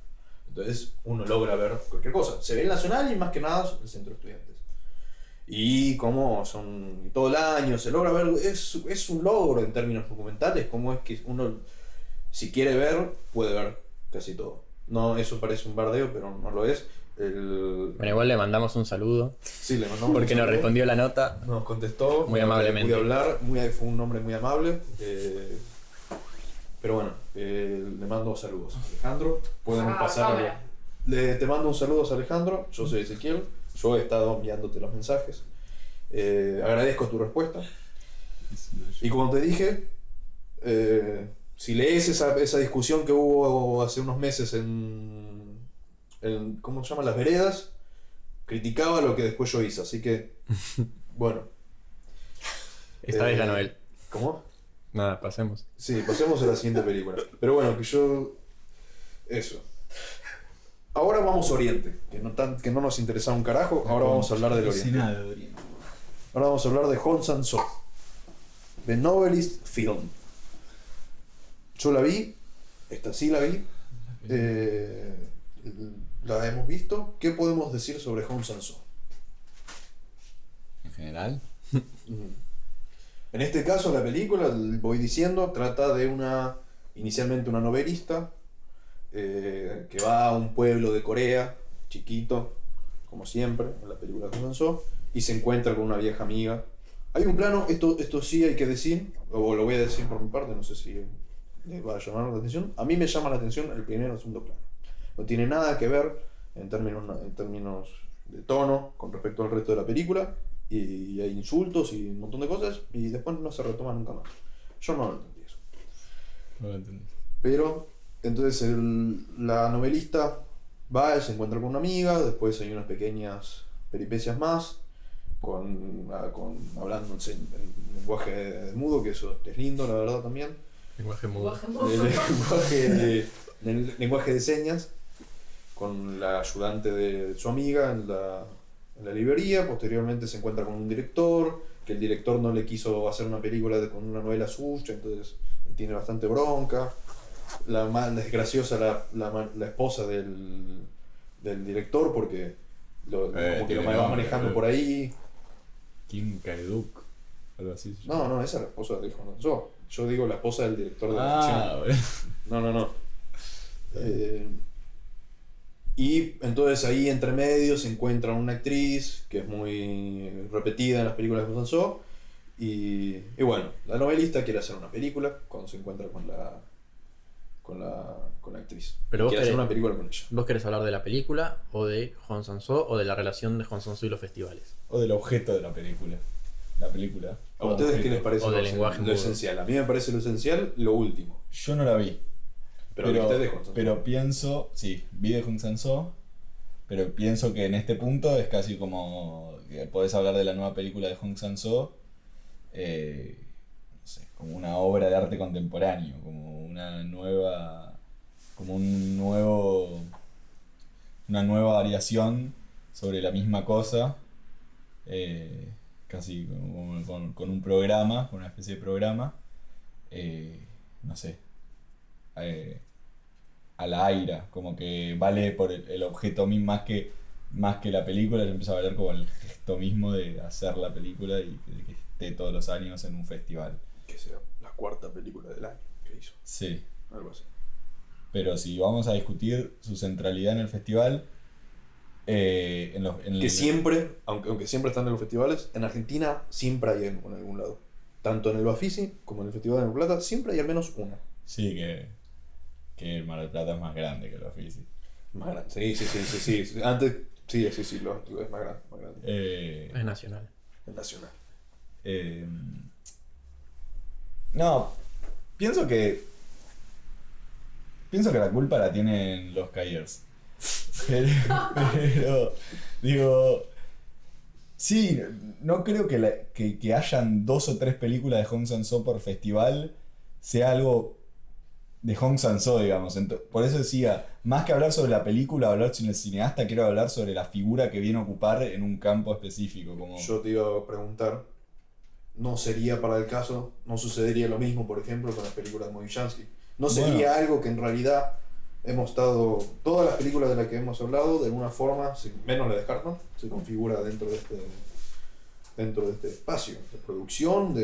Entonces uno logra ver cualquier cosa. Se ve el Nacional y más que nada el Centro de Estudiantes. Y como son y todo el año se logra ver, es un logro en términos documentales, como es que uno, si quiere ver, puede ver casi todo. No, eso parece un bardeo, pero no lo es. Bueno, igual le mandamos un saludo Sí, le mandamos porque un nos saludo. respondió la nota. Nos contestó Muy amablemente. Pude hablar, fue un hombre muy amable. Pero bueno, le mando saludos a Alejandro. Podemos pasar. cámara. Te mando un saludo a Alejandro. Yo soy Ezequiel. Yo he estado enviándote los mensajes. Agradezco tu respuesta. Y como te dije, si lees esa discusión que hubo hace unos meses en ¿cómo se llama? Las veredas, criticaba lo que después yo hice. Así que, bueno. Esta vez ganó él. ¿Cómo? Nada, pasemos. Sí, pasemos a la siguiente película. Pero bueno, que yo... Eso. Ahora vamos a Oriente, que no nos interesa un carajo. Ahora vamos a hablar del Oriente. Ahora vamos a hablar de Hong Sang-soo, The Novelist Film. Yo la vi, esta sí la vi, la hemos visto. ¿Qué podemos decir sobre Hong Sang-soo? En general. En este caso, la película, voy diciendo, trata de inicialmente una novelista que va a un pueblo de Corea, chiquito, como siempre, en la película que lanzó, y se encuentra con una vieja amiga. Hay un plano, esto sí hay que decir, o lo voy a decir por mi parte, no sé si le va a llamar la atención. A mí me llama la atención el primero y el segundo plano. No tiene nada que ver en términos de tono con respecto al resto de la película, y hay insultos y un montón de cosas, y después no se retoma nunca más. Yo no lo entendí eso. No lo entendí. Pero entonces la novelista va y se encuentra con una amiga, después hay unas pequeñas peripecias más, hablando en lenguaje mudo, que eso es lindo, la verdad, también. Lenguaje mudo. En el lenguaje de señas, con la ayudante de su amiga en la librería. Posteriormente se encuentra con un director, que el director no le quiso hacer una película con una novela suya, entonces tiene bastante bronca. Es graciosa la esposa del director, porque como que lo va manejando por ahí. Kim Kaeduk, algo así. No, esa es la esposa de Hong Sang-soo. Yo digo la esposa del director de la ficción. No. Y entonces ahí entre medio se encuentra una actriz que es muy repetida en las películas de Hong Sang-soo. Y bueno, la novelista quiere hacer una película cuando se encuentra con la actriz. Pero vos quiere hacer una película con ella. ¿Vos querés hablar de la película, o de Hong Sang-soo, o de la relación de Hong Sang-soo y los festivales? O del objeto de la película. La película. ¿A ustedes qué les parece O del lenguaje mudo. esencial? A mí me parece lo esencial lo último. Yo no la vi. Pero viste de Hong Sang-soo. Pero pienso, sí, vi de Hong Sang-soo, pero pienso que en este punto es casi como que podés hablar de la nueva película de Hong Sang-soo, no sé, como una obra de arte contemporáneo, como una nueva variación sobre la misma cosa, casi con un programa, con una especie de programa, no sé, a la aira, como que vale por el objeto mismo más que la película. Yo empiezo a valer como el gesto mismo de hacer la película y de que esté todos los años en un festival. Que sea la cuarta película del año que hizo. Sí. Algo así. Pero si vamos a discutir su centralidad en el festival, Siempre, aunque siempre están en los festivales, en Argentina siempre hay en algún lado. Tanto en el Bafisi como en el Festival de Mar del Plata, siempre hay al menos una. Sí, que el Mar del Plata es más grande que el Bafisi. Más grande, sí. Antes, sí, es más grande. Es nacional. Es nacional. No, pienso que la culpa la tienen los Kayers. Pero digo, sí, no creo que hayan 2 o 3 películas de Hong Sang-soo por festival sea algo de Hong Sang-soo, digamos. Por eso decía, más que hablar sobre la película, hablar sobre el cineasta, quiero hablar sobre la figura que viene a ocupar en un campo específico. Como... Yo te iba a preguntar, ¿no sería para el caso, no sucedería lo mismo, por ejemplo, con las películas de Movillansky? ¿No sería algo que en realidad hemos estado, todas las películas de las que hemos hablado, de alguna forma, menos la de Hartman, se configura dentro de este espacio de producción,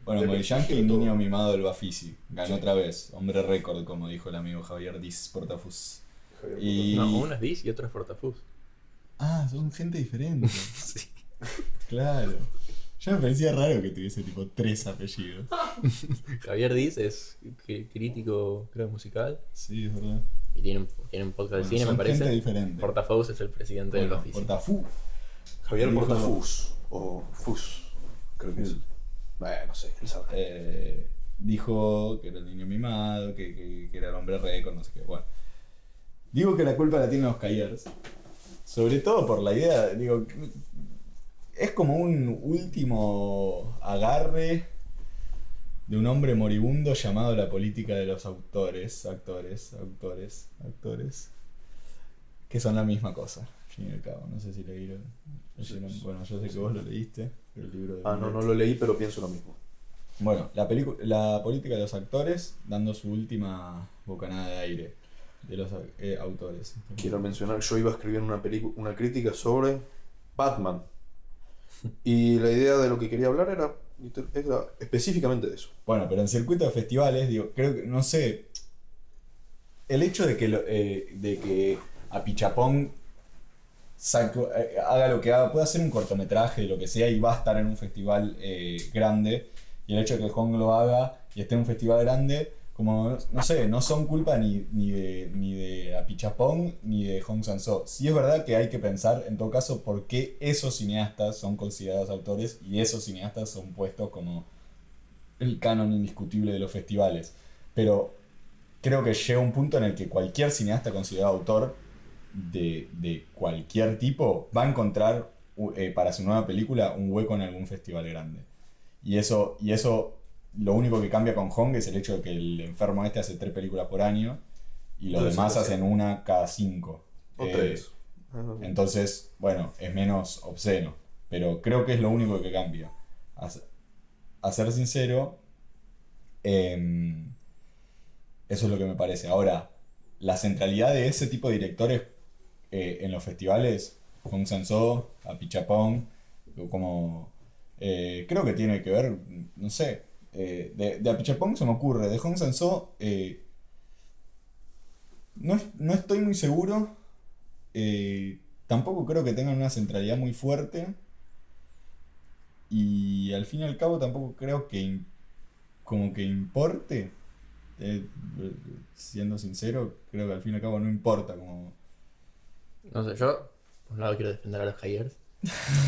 Bueno, Movillansky, niño mimado del Bafisi, ganó otra vez, hombre récord, como dijo el amigo Javier Diz Portafus. No, uno es Diz y otro es Portafus. Ah, son gente diferente. Sí. Claro. Ya me parecía raro que tuviese tipo 3 apellidos. Javier Diz es crítico, creo, musical. Sí, es verdad. Y tiene un podcast de cine, me parece. Gente diferente. Portafus es el presidente del Bafisi. Portafus. Javier Portafus. O Fus, creo que es. No sé, él sabe. Dijo que era el niño mimado, que era el hombre récord, no sé qué. Bueno. Digo que la culpa la tienen los Kayers. Sobre todo por la idea, digo, es como un último agarre de un hombre moribundo llamado la política de los actores, que son la misma cosa, al fin y al cabo. No sé si leyeron. Bueno, yo sé que vos lo leíste, el libro de... No lo leí, pero pienso lo mismo. Bueno, la política de los actores dando su última bocanada de aire de los autores. Quiero mencionar, yo iba a escribir una crítica sobre Batman. Y la idea de lo que quería hablar era específicamente de eso. Bueno, pero en circuito de festivales, digo, creo que, no sé, el hecho de que a Pichapong haga lo que haga, puede hacer un cortometraje, lo que sea, y va a estar en un festival grande. Y el hecho de que Hong lo haga y esté en un festival grande, como, no sé, no son culpa ni de Apichatpong ni de Hong Sang-soo. Sí es verdad que hay que pensar, en todo caso, por qué esos cineastas son considerados autores y esos cineastas son puestos como el canon indiscutible de los festivales. Pero creo que llega un punto en el que cualquier cineasta considerado autor de cualquier tipo va a encontrar para su nueva película un hueco en algún festival grande. Y eso lo único que cambia con Hong es el hecho de que el enfermo este hace 3 películas por año y los demás hacen una cada 5. O 3. Entonces, bueno, es menos obsceno. Pero creo que es lo único que cambia. A ser sincero, eso es lo que me parece. Ahora, la centralidad de ese tipo de directores en los festivales, Hong Sang-soo, Apichatpong, como creo que tiene que ver, no sé, de Apichatpong se me ocurre, de Hong Sang-soo no estoy muy seguro, tampoco creo que tengan una centralidad muy fuerte y al fin y al cabo tampoco creo que como que importe. Siendo sincero, creo que al fin y al cabo no importa como... No sé, yo por un lado quiero defender a los Kayers.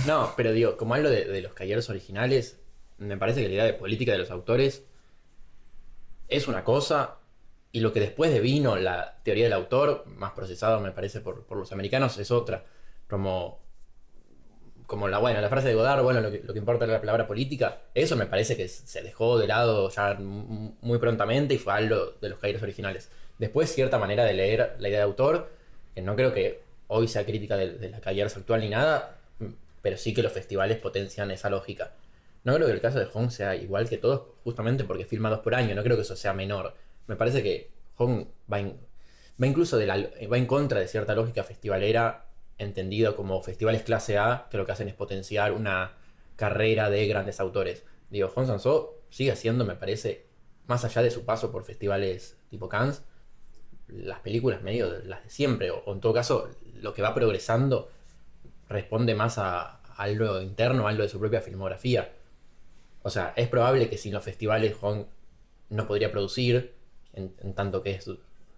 No, pero digo, como algo de los Kayers originales, me parece que la idea de política de los autores es una cosa, y lo que después devino la teoría del autor, más procesado me parece por los americanos, es otra. Como la frase de Godard, bueno, lo que importa es la palabra política, eso me parece que se dejó de lado ya muy prontamente y fue algo de los Kayers originales. Después, cierta manera de leer la idea de autor, que no creo que hoy sea crítica de la Kayers actual ni nada, pero sí que los festivales potencian esa lógica. No creo que el caso de Hong sea igual que todos, justamente porque filma 2 por año, no creo que eso sea menor. Me parece que Hong va incluso va en contra de cierta lógica festivalera, entendido como festivales clase A, que lo que hacen es potenciar una carrera de grandes autores. Digo, Hong Sang-soo sigue haciendo, me parece, más allá de su paso por festivales tipo Cannes, las películas medio de las de siempre, o en todo caso, lo que va progresando responde más a algo interno, a algo de su propia filmografía. O sea, es probable que sin los festivales Hong no podría producir, en tanto que es...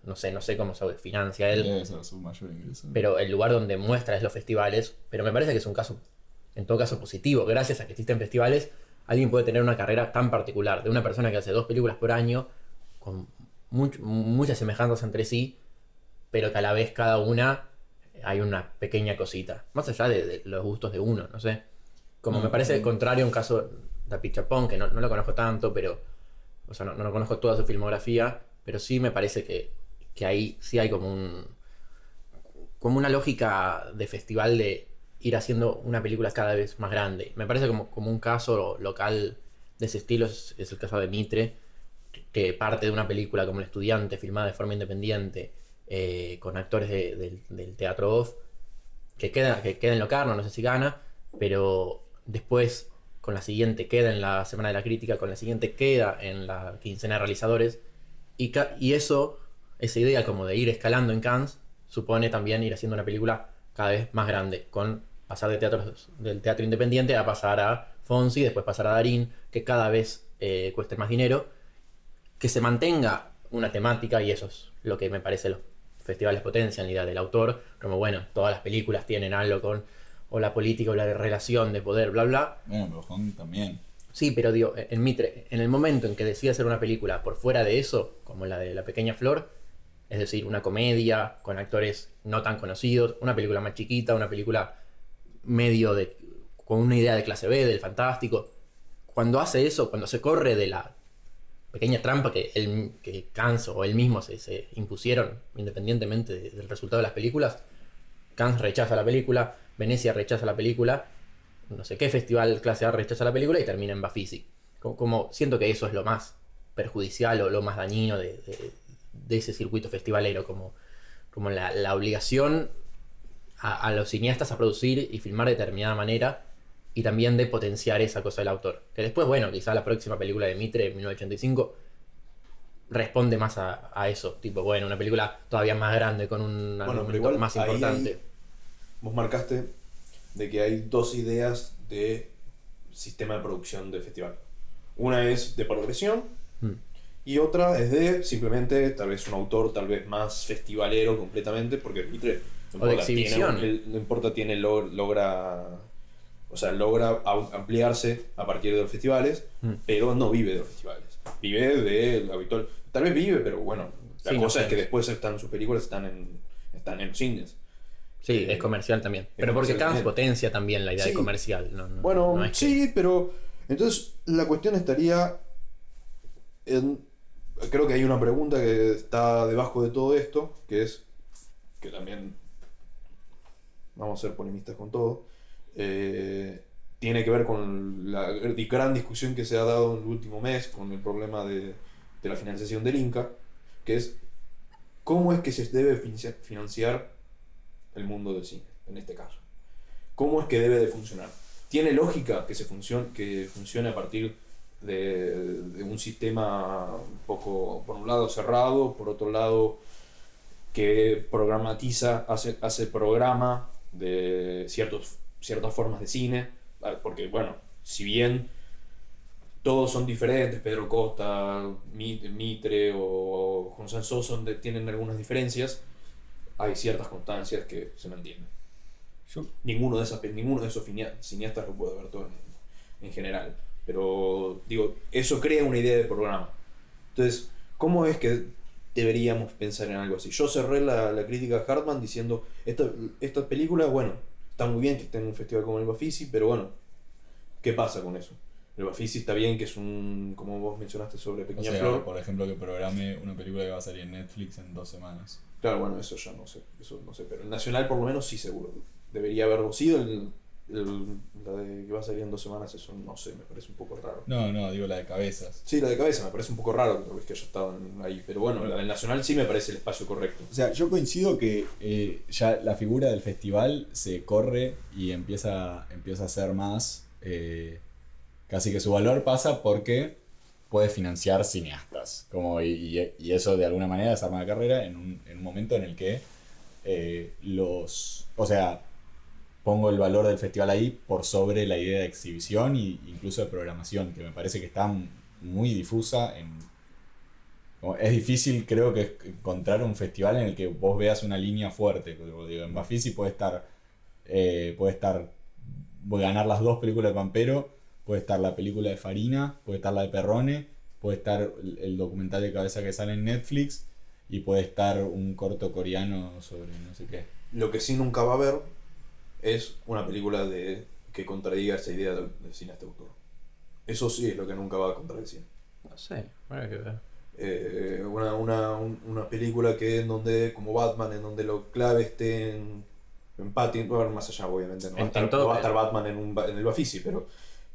No sé cómo se financia él. Debe ser su mayor ingreso. Pero el lugar donde muestra es los festivales. Pero me parece que es un caso, en todo caso, positivo. Gracias a que existen festivales, alguien puede tener una carrera tan particular. De una persona que hace 2 películas por año, con muchas semejanzas entre sí, pero que a la vez cada una hay una pequeña cosita. Más allá de los gustos de uno, no sé. Como me parece contrario a un caso de Apichatpong, que no lo conozco tanto, pero... O sea, no lo conozco toda su filmografía, pero sí me parece que ahí sí hay como una lógica de festival de ir haciendo una película cada vez más grande. Me parece como un caso local de ese estilo es el caso de Mitre, que parte de una película como El Estudiante, filmada de forma independiente, con actores del teatro off, que queda en Locarno, no sé si gana, pero después con la siguiente queda en la Semana de la Crítica, con la siguiente queda en la quincena de realizadores, y esa idea como de ir escalando en Cannes supone también ir haciendo una película cada vez más grande, con pasar del teatro independiente a pasar a Fonsi, después pasar a Darín, que cada vez cueste más dinero, que se mantenga una temática, y eso es lo que me parece los festivales potencian, la idea del autor, como bueno, todas las películas tienen algo con o la política o la relación de poder, bla bla. Bueno, pero Hong también. Sí, pero digo, en Mitre, en el momento en que decide hacer una película por fuera de eso, como la de La Pequeña Flor, es decir, una comedia con actores no tan conocidos, una película más chiquita, una película con una idea de clase B, del fantástico. Cuando hace eso, cuando se corre de la pequeña trampa que Cannes o él mismo se impusieron, independientemente del resultado de las películas, Cannes rechaza la película, Venecia rechaza la película, no sé qué festival clase A rechaza la película y termina en Bafisi. Como siento que eso es lo más perjudicial o lo más dañino de ese circuito festivalero, como la obligación a los cineastas a producir y filmar de determinada manera, y también de potenciar esa cosa del autor. Que después, bueno, quizá la próxima película de Mitre, 1985, responde más a eso. Tipo, bueno, una película todavía más grande, con un argumento más importante. vos marcaste de que hay dos ideas de sistema de producción del festival. Una es de progresión y otra es de simplemente, tal vez un autor tal vez más festivalero completamente, porque el Mitre o de exhibición. No importa, logra ampliarse a partir de los festivales, pero no vive de los festivales. Vive de lo habitual. Tal vez vive, pero bueno, la cosa es que después sus películas están en los cines. Sí, es comercial también. Pero porque Cannes potencia también la idea de comercial. Bueno, no es sí, pero entonces la cuestión estaría en... Creo que hay una pregunta que está debajo de todo esto, que es que también vamos a ser polemistas con todo. Tiene que ver con la gran discusión que se ha dado en el último mes con el problema de la financiación del Inca, que es cómo es que se debe financiar el mundo del cine, en este caso. ¿Cómo es que debe de funcionar? ¿Tiene lógica que funcione a partir de un sistema un poco, por un lado, cerrado, por otro lado, que hace programa de ciertas formas de cine? Porque, bueno, si bien todos son diferentes, Pedro Costa, Mitre o Juan Sanso tienen algunas diferencias, hay ciertas constancias que se mantienen. Ninguno de esos cineastas lo puede ver todo en general. Pero, digo, eso crea una idea de programa. Entonces, ¿cómo es que deberíamos pensar en algo así? Yo cerré la crítica a Hartman diciendo, esta película, bueno, está muy bien que esté en un festival como el Bafisi, pero bueno, ¿qué pasa con eso? El Bafisi está bien que es como vos mencionaste sobre Pequeña Flor. Por ejemplo, que programe una película que va a salir en Netflix en 2 semanas. Claro, bueno, eso ya no sé, pero el Nacional por lo menos sí seguro. Debería haberlo sido la de que va a salir en 2 semanas, eso no sé, me parece un poco raro. No, digo la de Cabezas. Sí, la de Cabeza me parece un poco raro que haya estado ahí, pero bueno, la del Nacional sí me parece el espacio correcto. O sea, yo coincido que ya la figura del festival se corre y empieza a ser más, casi que su valor pasa porque puede financiar cineastas, y eso de alguna manera desarma la carrera en un momento en el que o sea, pongo el valor del festival ahí por sobre la idea de exhibición e incluso de programación, que me parece que está muy difusa. Es difícil, creo que, encontrar un festival en el que vos veas una línea fuerte. Digo, en Bafisi puede ganar las 2 películas de Pampero, puede estar la película de Farina, puede estar la de Perrone, puede estar el documental de Cabeza que sale en Netflix y puede estar un corto coreano sobre no sé qué. Lo que sí nunca va a haber es una película que contradiga esa idea del cineasta autor. Eso sí es lo que nunca va a contradecir. No sé, habrá que ver. Una película en donde, como Batman, en donde lo clave esté en Pattinson, más allá obviamente, no va a estar Batman en el Bafisi,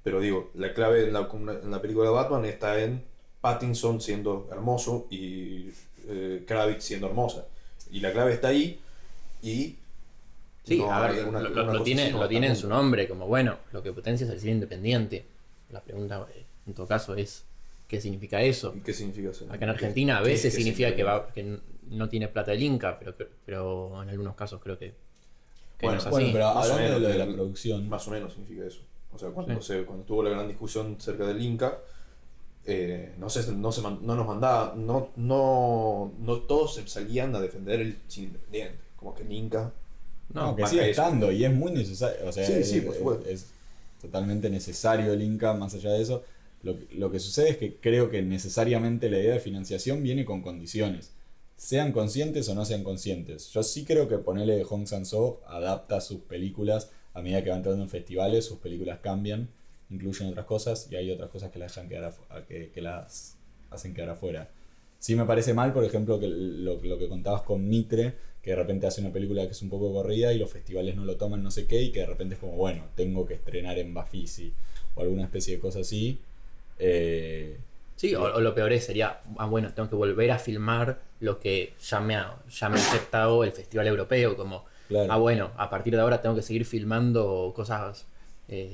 pero digo, la clave en la película de Batman está en Pattinson siendo hermoso y Kravitz siendo hermosa. Y la clave está ahí y... Sí, no, a ver, lo tiene en su nombre, como bueno, lo que potencia es el cine independiente. La pregunta, en todo caso, es ¿qué significa eso? ¿Y qué significa eso? Acá en Argentina a veces significa que no tiene plata del Inca, pero en algunos casos creo que bueno, no es así. Bueno, pero hablando de lo de la producción... Más o menos significa eso. O sea, cuando tuvo la gran discusión cerca del Inca, no nos mandaba, no todos salían a defender el cine independiente. Como que el Inca... No, que sigue estando y es muy necesario. O sea, sí, por supuesto. Es totalmente necesario el Inca, más allá de eso. Lo que sucede es que creo que necesariamente la idea de financiación viene con condiciones. Sean conscientes o no sean conscientes. Yo sí creo que ponerle Hong Sang-soo adapta sus películas a medida que va entrando en festivales, sus películas cambian, incluyen otras cosas y hay otras cosas que las hacen quedar afuera. Sí me parece mal, por ejemplo, que lo que contabas con Mitre, que de repente hace una película que es un poco corrida y los festivales no lo toman no sé qué, y que de repente es como, bueno, tengo que estrenar en Bafisi o alguna especie de cosa así. Sí, o lo peor sería, bueno, tengo que volver a filmar lo que ya me ha aceptado el Festival Europeo, como, claro. Bueno, a partir de ahora tengo que seguir filmando cosas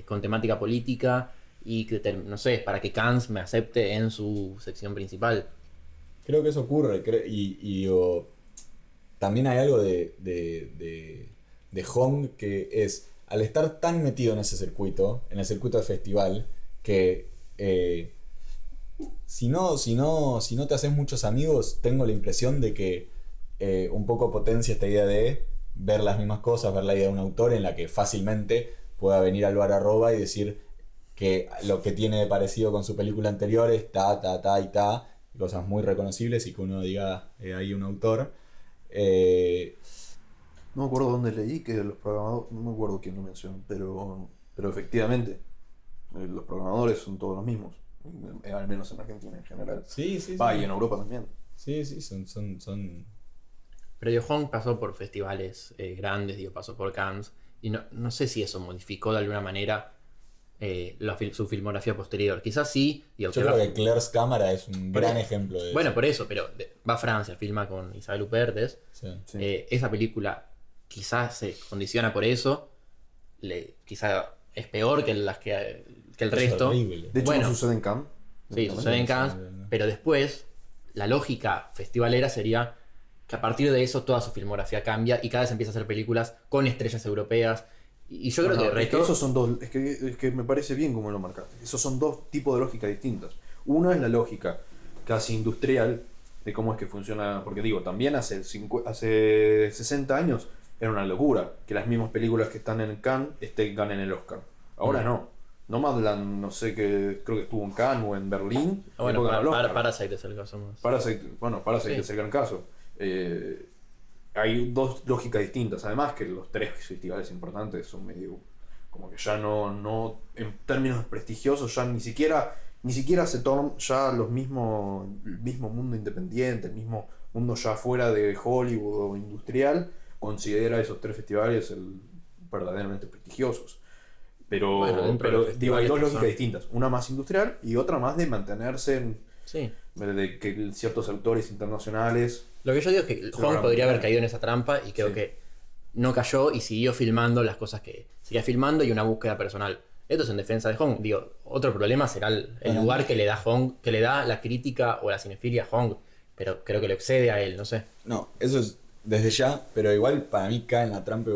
con temática política y que, no sé, para que Cannes me acepte en su sección principal. Creo que eso ocurre, y también hay algo de de Hong, que es, al estar tan metido en ese circuito, en el circuito de festival, que si no te haces muchos amigos, tengo la impresión de que un poco potencia esta idea de ver las mismas cosas, ver la idea de un autor en la que fácilmente pueda venir Álvaro Arroba y decir que lo que tiene de parecido con su película anterior es cosas muy reconocibles y que uno diga hay un autor. No me acuerdo dónde leí que los programadores, no me acuerdo quién lo mencionó, pero efectivamente, los programadores son todos los mismos, al menos en Argentina en general. Sí. Y en Europa también. Sí, son... Pero digo, Hong pasó por festivales grandes, pasó por Cannes, y no sé si eso modificó de alguna manera su filmografía posterior. Quizás sí. Yo creo que Claire's Cámara es un gran ejemplo de eso. Bueno, por eso, pero va a Francia, filma con Isabel Huppert. Sí. Esa película quizás se condiciona por eso, quizás es peor que el resto. Horrible. De hecho, Bueno, no sucede en Cannes. Sí, sucede en Cannes, pero después la lógica festivalera sería que a partir de eso toda su filmografía cambia y cada vez empieza a hacer películas con estrellas europeas. Y yo creo que el resto... esos son dos, es que me parece bien como lo marcaste. Esos son dos tipos de lógica distintas. Una es la lógica casi industrial de cómo es que funciona, porque digo, también hace 60 años era una locura que las mismas películas que están en Cannes ganen el Oscar. Ahora no. Nomadland, no sé, creo que estuvo en Cannes o en Berlín. Bueno, Parasite es el caso más. Parasite es el gran caso. Hay dos lógicas distintas. Además que los tres festivales importantes son medio como que ya no en términos prestigiosos ya ni siquiera se toman ya el mismo mundo independiente, el mismo mundo ya fuera de Hollywood o industrial considera esos tres festivales verdaderamente prestigiosos. Pero hay dos lógicas distintas, una más industrial y otra más de mantenerse de que ciertos autores internacionales. Lo que yo digo es que Hong podría haber caído en esa trampa y creo que no cayó y siguió filmando las cosas que seguía filmando y una búsqueda personal. Esto es en defensa de Hong. Digo, otro problema será el lugar que le da Hong, que le da la crítica o la cinefilia a Hong, pero creo que lo excede a él, no sé. No, eso es desde ya, pero igual para mí cae en la trampa,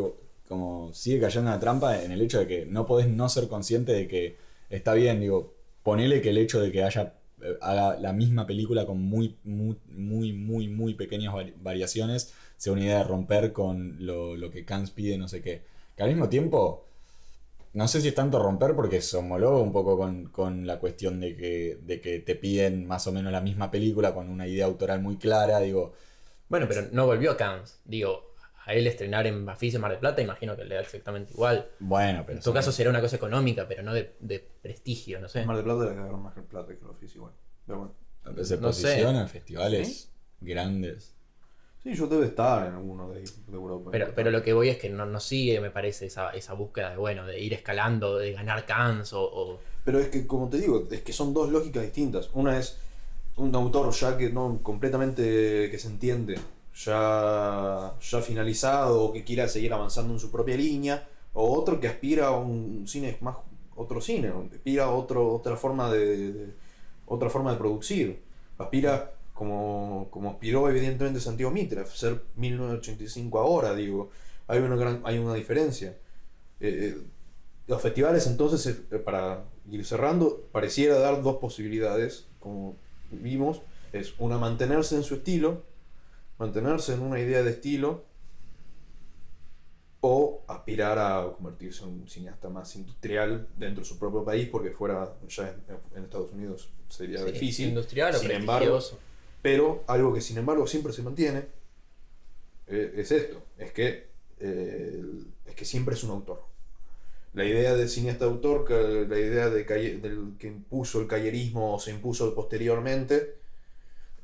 como sigue cayendo en la trampa en el hecho de que no podés no ser consciente de que está bien, digo, ponele que el hecho de que haga la misma película con muy pequeñas variaciones sea una idea de romper con lo que Cannes pide, no sé qué. Que al mismo tiempo, no sé si es tanto romper porque se homologa un poco con la cuestión de que te piden más o menos la misma película con una idea autoral muy clara, digo. Bueno, pero no volvió a Cannes, digo. A él estrenar en Bafis en Mar del Plata, imagino que le da exactamente igual. Bueno, pero... En tu caso será una cosa económica, pero no de prestigio, no sé. Mar del Plata le cagaron más que el Plata que el Bafis igual. Pero bueno. Se posiciona en festivales grandes. Sí, yo debe estar en alguno de Europa. Pero lo que voy es que no sigue, me parece, esa búsqueda de ir escalando, de ganar Cannes o... Pero es que, como te digo, es que son dos lógicas distintas. Una es un autor ya que no completamente que se entiende, ya finalizado o que quiera seguir avanzando en su propia línea, o otro que aspira a un cine más, otro cine, aspira a otra forma de producir, aspira como aspiró evidentemente Santiago Mitre, a ser 1985 ahora, digo, hay una diferencia. Los festivales entonces, para ir cerrando, pareciera dar dos posibilidades, como vimos, es una mantenerse en su estilo, mantenerse en una idea de estilo, o aspirar a convertirse en un cineasta más industrial dentro de su propio país, porque fuera ya en Estados Unidos sería difícil. Industrial o sin embargo, pero algo que sin embargo siempre se mantiene es esto, es que siempre es un autor. La idea del cineasta autor, la idea del que impuso el cayerismo o se impuso posteriormente,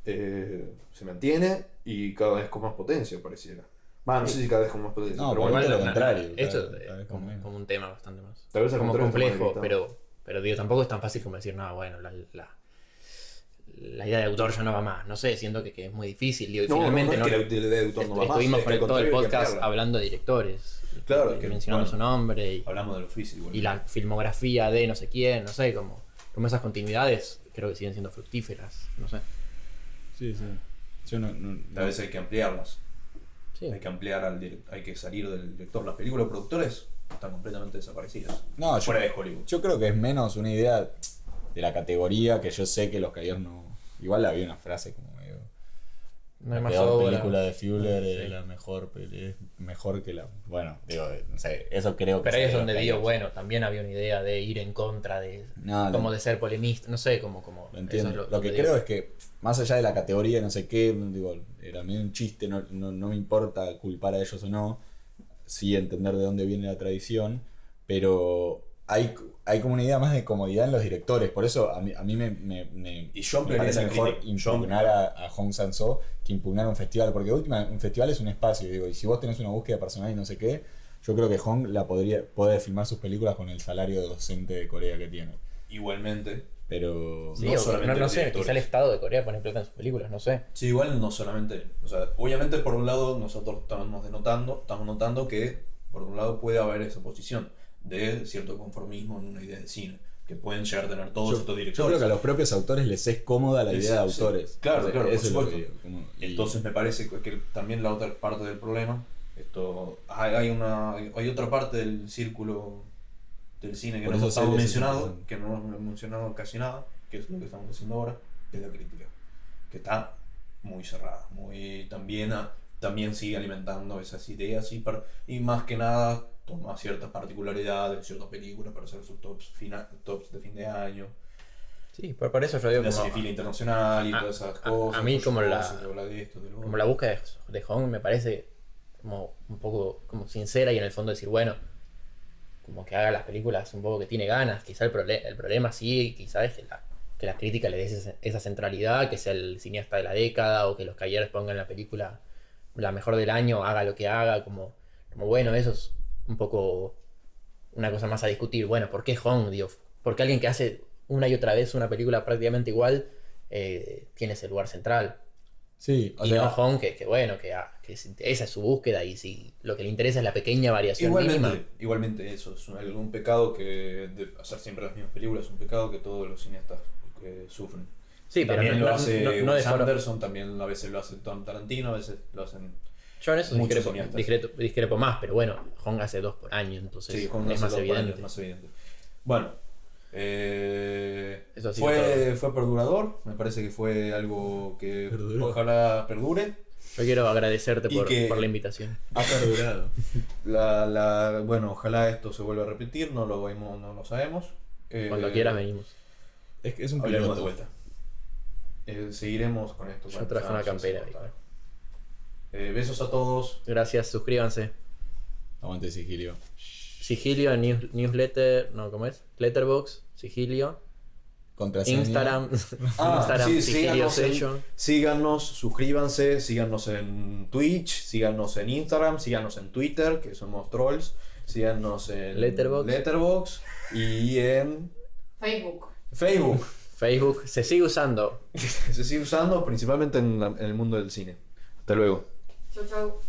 se mantiene y cada vez con más potencia pareciera. No sé si cada vez con más potencia. No, pero bueno, bueno, lo contrario. Esto es como un tema bastante más. Tal vez como complejo, más pero digo, tampoco es tan fácil como decir, no, bueno, la idea de autor ya no va más. No sé, siento que es muy difícil. Digo, y finalmente no es que la idea de autor no va más. Estuvimos con todo el podcast cambiarla. hablando de directores. Claro, mencionando su nombre y hablamos de lo físico. y la filmografía de no sé quién, no sé, como esas continuidades creo que siguen siendo fructíferas, no sé. Sí. Yo no. Tal vez hay que ampliarlas. Sí. Hay que ampliar hay que salir del director. Las películas de productores están completamente desaparecidas. No, Fuera de Hollywood. yo creo que es menos una idea de la categoría, que yo sé que los caídos no... Igual había una frase como medio... No hay La más peor obra. película de Fuller Sí. es la mejor, es mejor que la... Bueno, digo, no sé, eso creo que... Pero ahí es sale de donde los digo, caídos. bueno, también había una idea de ir en contra de... No, como de ser polemista, no sé, como Lo entiendo. eso es Lo que digo. creo es que, más allá de la categoría, no sé qué, digo, era medio un chiste, no me importa culpar a ellos o no, sí entender de dónde viene la tradición, pero hay como una idea más de comodidad en los directores, por eso a mí me Y yo me parece ampliaría mejor la crítica. impugnar a Hong Sang-soo que impugnar un festival, porque de última, un festival es un espacio, digo, y si vos tenés una búsqueda personal y no sé qué, yo creo que Hong puede filmar sus películas con el salario de docente de Corea que tiene, Igualmente. pero... Sí, no o solamente no los sé, directores. quizá el Estado de Corea pone plata en sus películas, no sé. Sí, igual no solamente. O sea, obviamente por un lado nosotros estamos notando que por un lado puede haber esa posición de cierto conformismo en una idea de cine, que pueden llegar a tener todos estos Yo directores. creo que a los propios autores les es cómoda la idea de Sí, autores. claro, O sea, claro, por eso es lo que supuesto. digo, como- y- Entonces me parece que también la otra parte del problema, hay otra parte del círculo del cine que Por no eso hemos estado Celes es mencionado, interesante. que no hemos mencionado casi nada, que es lo que estamos haciendo ahora, que es la crítica, que está muy cerrada, también sigue alimentando esas ideas y más que nada toma ciertas particularidades de ciertas películas para hacer sus tops de fin de año, Sí, por eso yo digo la como, cinefilia internacional y a- todas esas a cosas. mí como la- se habla de esto, de lo como otro. la búsqueda de Hong me parece como un poco como sincera y en el fondo decir, bueno, como que haga las películas un poco que tiene ganas, quizá el problema sí, quizá es que la crítica le dé esa centralidad, que sea el cineasta de la década o que los Cahiers pongan la película la mejor del año, haga lo que haga, como bueno, eso es un poco una cosa más a discutir. Bueno, ¿por qué Hong? Digo, porque alguien que hace una y otra vez una película prácticamente igual tiene ese lugar central. Sí, o Y sea, no Hong, esa es su búsqueda y si lo que le interesa es la pequeña variación mínima. Igualmente eso es un pecado que de hacer siempre las mismas películas es un pecado que todos los cineastas sufren. Sí, pero También no, lo hace no de Wes forma- Anderson, también a veces lo hace Tom Tarantino, a veces lo hacen. Yo en eso muchos cineastas. discrepo más, pero bueno, Hong hace 2 por año, entonces Sí, Hong es hace más dos por año, evidente. es más evidente. Bueno, Eso sí, fue perdurador, me parece que fue algo que Perduró. ojalá perdure. Yo quiero agradecerte Y por que- la invitación. ha perdurado. Bueno, ojalá esto se vuelva a repetir, no lo sabemos. Cuando quieras venimos. Es un Hablaremos de piloto. vuelta. Seguiremos con esto. Yo traje una campera. Besos a todos. Gracias, suscríbanse. Aguante Sigilio. Sigilio, newsletter, no, ¿cómo es? Letterboxd, Sigilio, Contraseña. Instagram, Ah, Instagram, sí, Sigilio Session. síganos, suscríbanse, síganos en Twitch, síganos en Instagram, síganos en Twitter, que somos trolls, síganos en Letterboxd. y en Facebook. Facebook. Facebook se sigue usando. Se sigue usando principalmente en el mundo del cine. Hasta luego. Chau, chau.